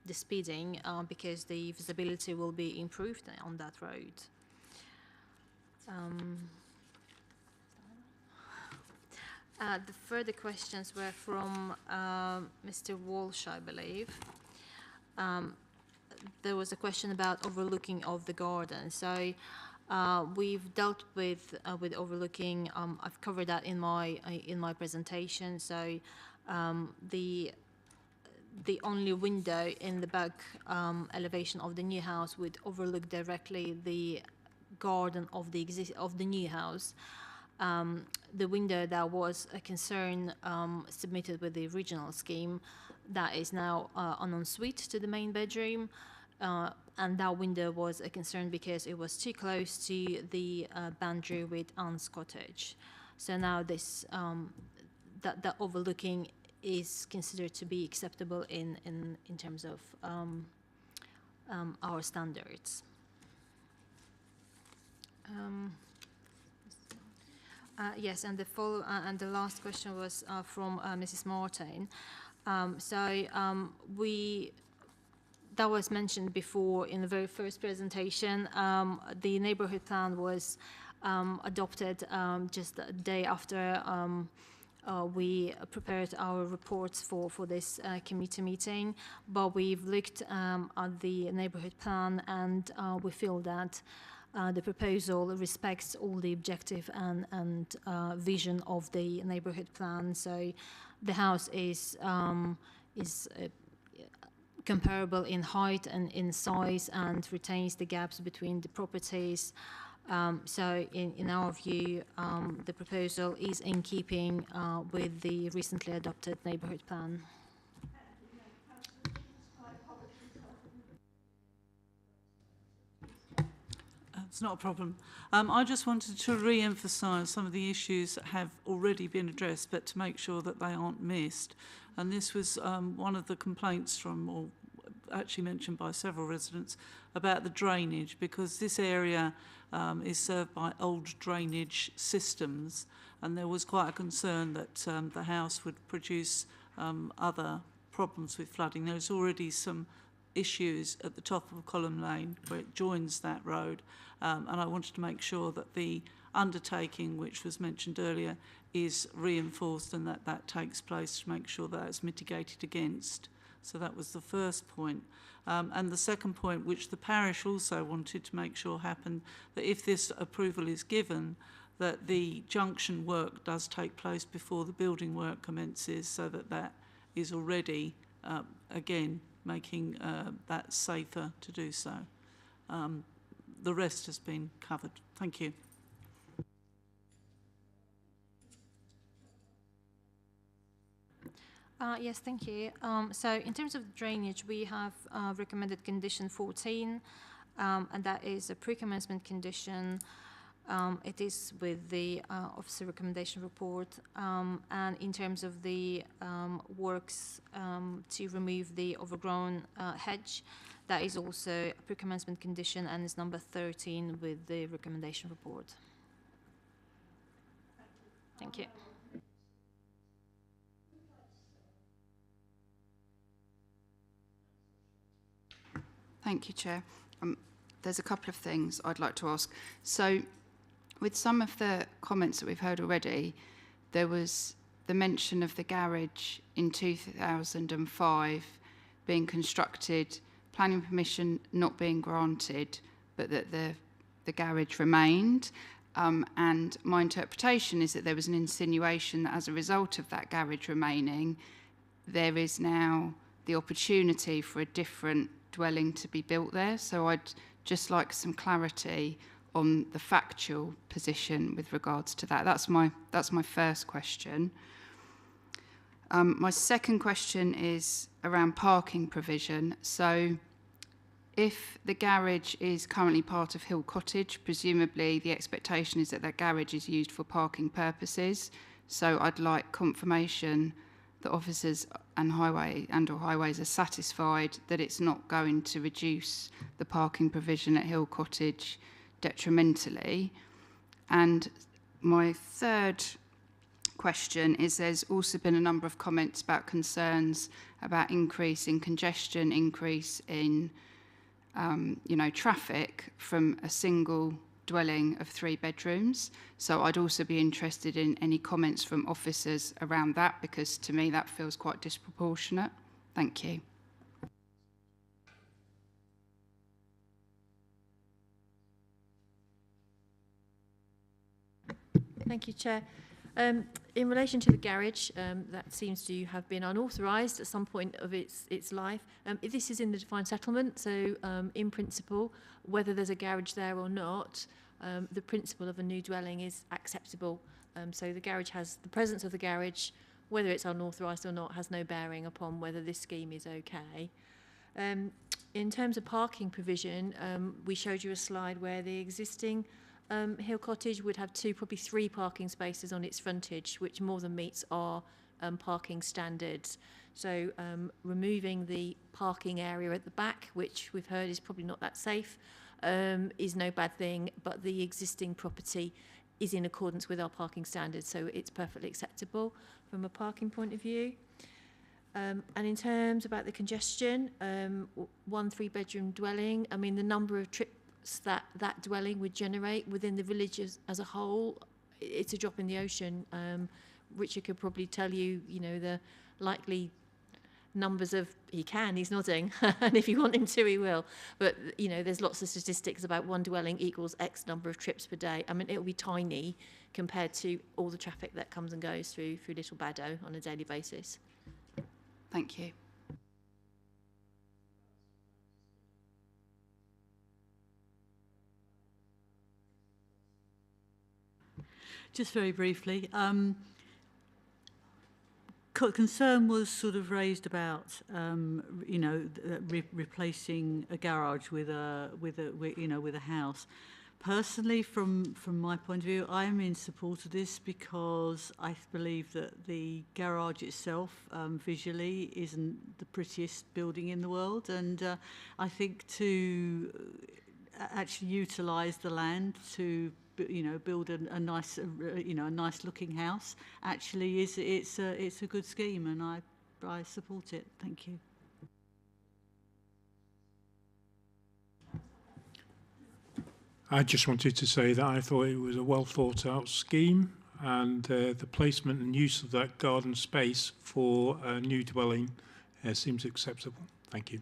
the speeding because the visibility will be improved on that road. The further questions were from Mr. Walsh, I believe. There was a question about overlooking of the garden. So we've dealt with overlooking. I've covered that in my presentation. So the only window in the back elevation of the new house would overlook directly the garden of the new house. The window that was a concern submitted with the original scheme, that is now an ensuite to the main bedroom, and that window was a concern because it was too close to the boundary with Anne's cottage. So now this that overlooking is considered to be acceptable in terms of our standards. Yes, and the last question was from Mrs. Martin. That was mentioned before in the very first presentation. The neighbourhood plan was adopted just a day after we prepared our reports for this committee meeting, but we've looked at the neighbourhood plan and we feel that the proposal respects all the objective and vision of the neighbourhood plan. So the house is comparable in height and in size and retains the gaps between the properties. So in our view, the proposal is in keeping with the recently adopted neighbourhood plan. It's not a problem. I just wanted to re-emphasise some of the issues that have already been addressed, but to make sure that they aren't missed. And this was one of the complaints from, or actually mentioned by several residents, about the drainage, because this area is served by old drainage systems, and there was quite a concern that the house would produce other problems with flooding. There's already some issues at the top of Colham Lane where it joins that road, and I wanted to make sure that the undertaking, which was mentioned earlier, is reinforced and that takes place to make sure that it's mitigated against. So that was the first point. And the second point, which the parish also wanted to make sure happened, that if this approval is given, that the junction work does take place before the building work commences, so that is already, again, making that safer to do so. The rest has been covered. Thank you. Yes, thank you. So in terms of drainage, we have recommended condition 14, and that is a pre-commencement condition. It is with the officer recommendation report. And in terms of the works to remove the overgrown hedge, that is also a pre-commencement condition and is number 13 with the recommendation report. Thank you. Thank you, Chair. There's a couple of things I'd like to ask. So, with some of the comments that we've heard already, there was the mention of the garage in 2005 being constructed, planning permission not being granted, but that the garage remained. And my interpretation is that there was an insinuation that as a result of that garage remaining, there is now the opportunity for a different dwelling to be built there. So I'd just like some clarity on the factual position with regards to that. That's my first question. My second question is around parking provision. So if the garage is currently part of Hill Cottage, presumably the expectation is that that garage is used for parking purposes. So I'd like confirmation that officers and or highways are satisfied that it's not going to reduce the parking provision at Hill Cottage detrimentally. And my third question is there's also been a number of comments about concerns about increase in congestion, increase in traffic from a single dwelling of 3 bedrooms. So I'd also be interested in any comments from officers around that, because to me that feels quite disproportionate. Thank you. Thank you, Chair. In relation to the garage, that seems to have been unauthorised at some point of its life. This is in the defined settlement, so in principle, whether there's a garage there or not, the principle of a new dwelling is acceptable. So the presence of the garage, whether it's unauthorised or not, has no bearing upon whether this scheme is okay. In terms of parking provision, we showed you a slide where the existing Hill Cottage would have probably three parking spaces on its frontage, which more than meets our parking standards. So removing the parking area at the back, which we've heard is probably not that safe, is no bad thing, but the existing property is in accordance with our parking standards, so it's perfectly acceptable from a parking point of view. And in terms about the congestion, 1 3-bedroom dwelling, I mean, the number of trips that dwelling would generate within the village as a whole, it's a drop in the ocean. Richard could probably tell you, the likely numbers of, he's nodding, and if you want him to, he will. But, there's lots of statistics about one dwelling equals X number of trips per day. I mean, it'll be tiny compared to all the traffic that comes and goes through Little Baddow on a daily basis. Thank you. Just very briefly, concern was sort of raised about, replacing a garage with a house. Personally, from my point of view, I am in support of this because I believe that the garage itself, visually, isn't the prettiest building in the world, and I think to actually utilise the land to build a nice, a nice looking house actually it's a good scheme, and I support it. Thank you. I just wanted to say that I thought it was a well thought out scheme, and the placement and use of that garden space for a new dwelling seems acceptable. Thank you.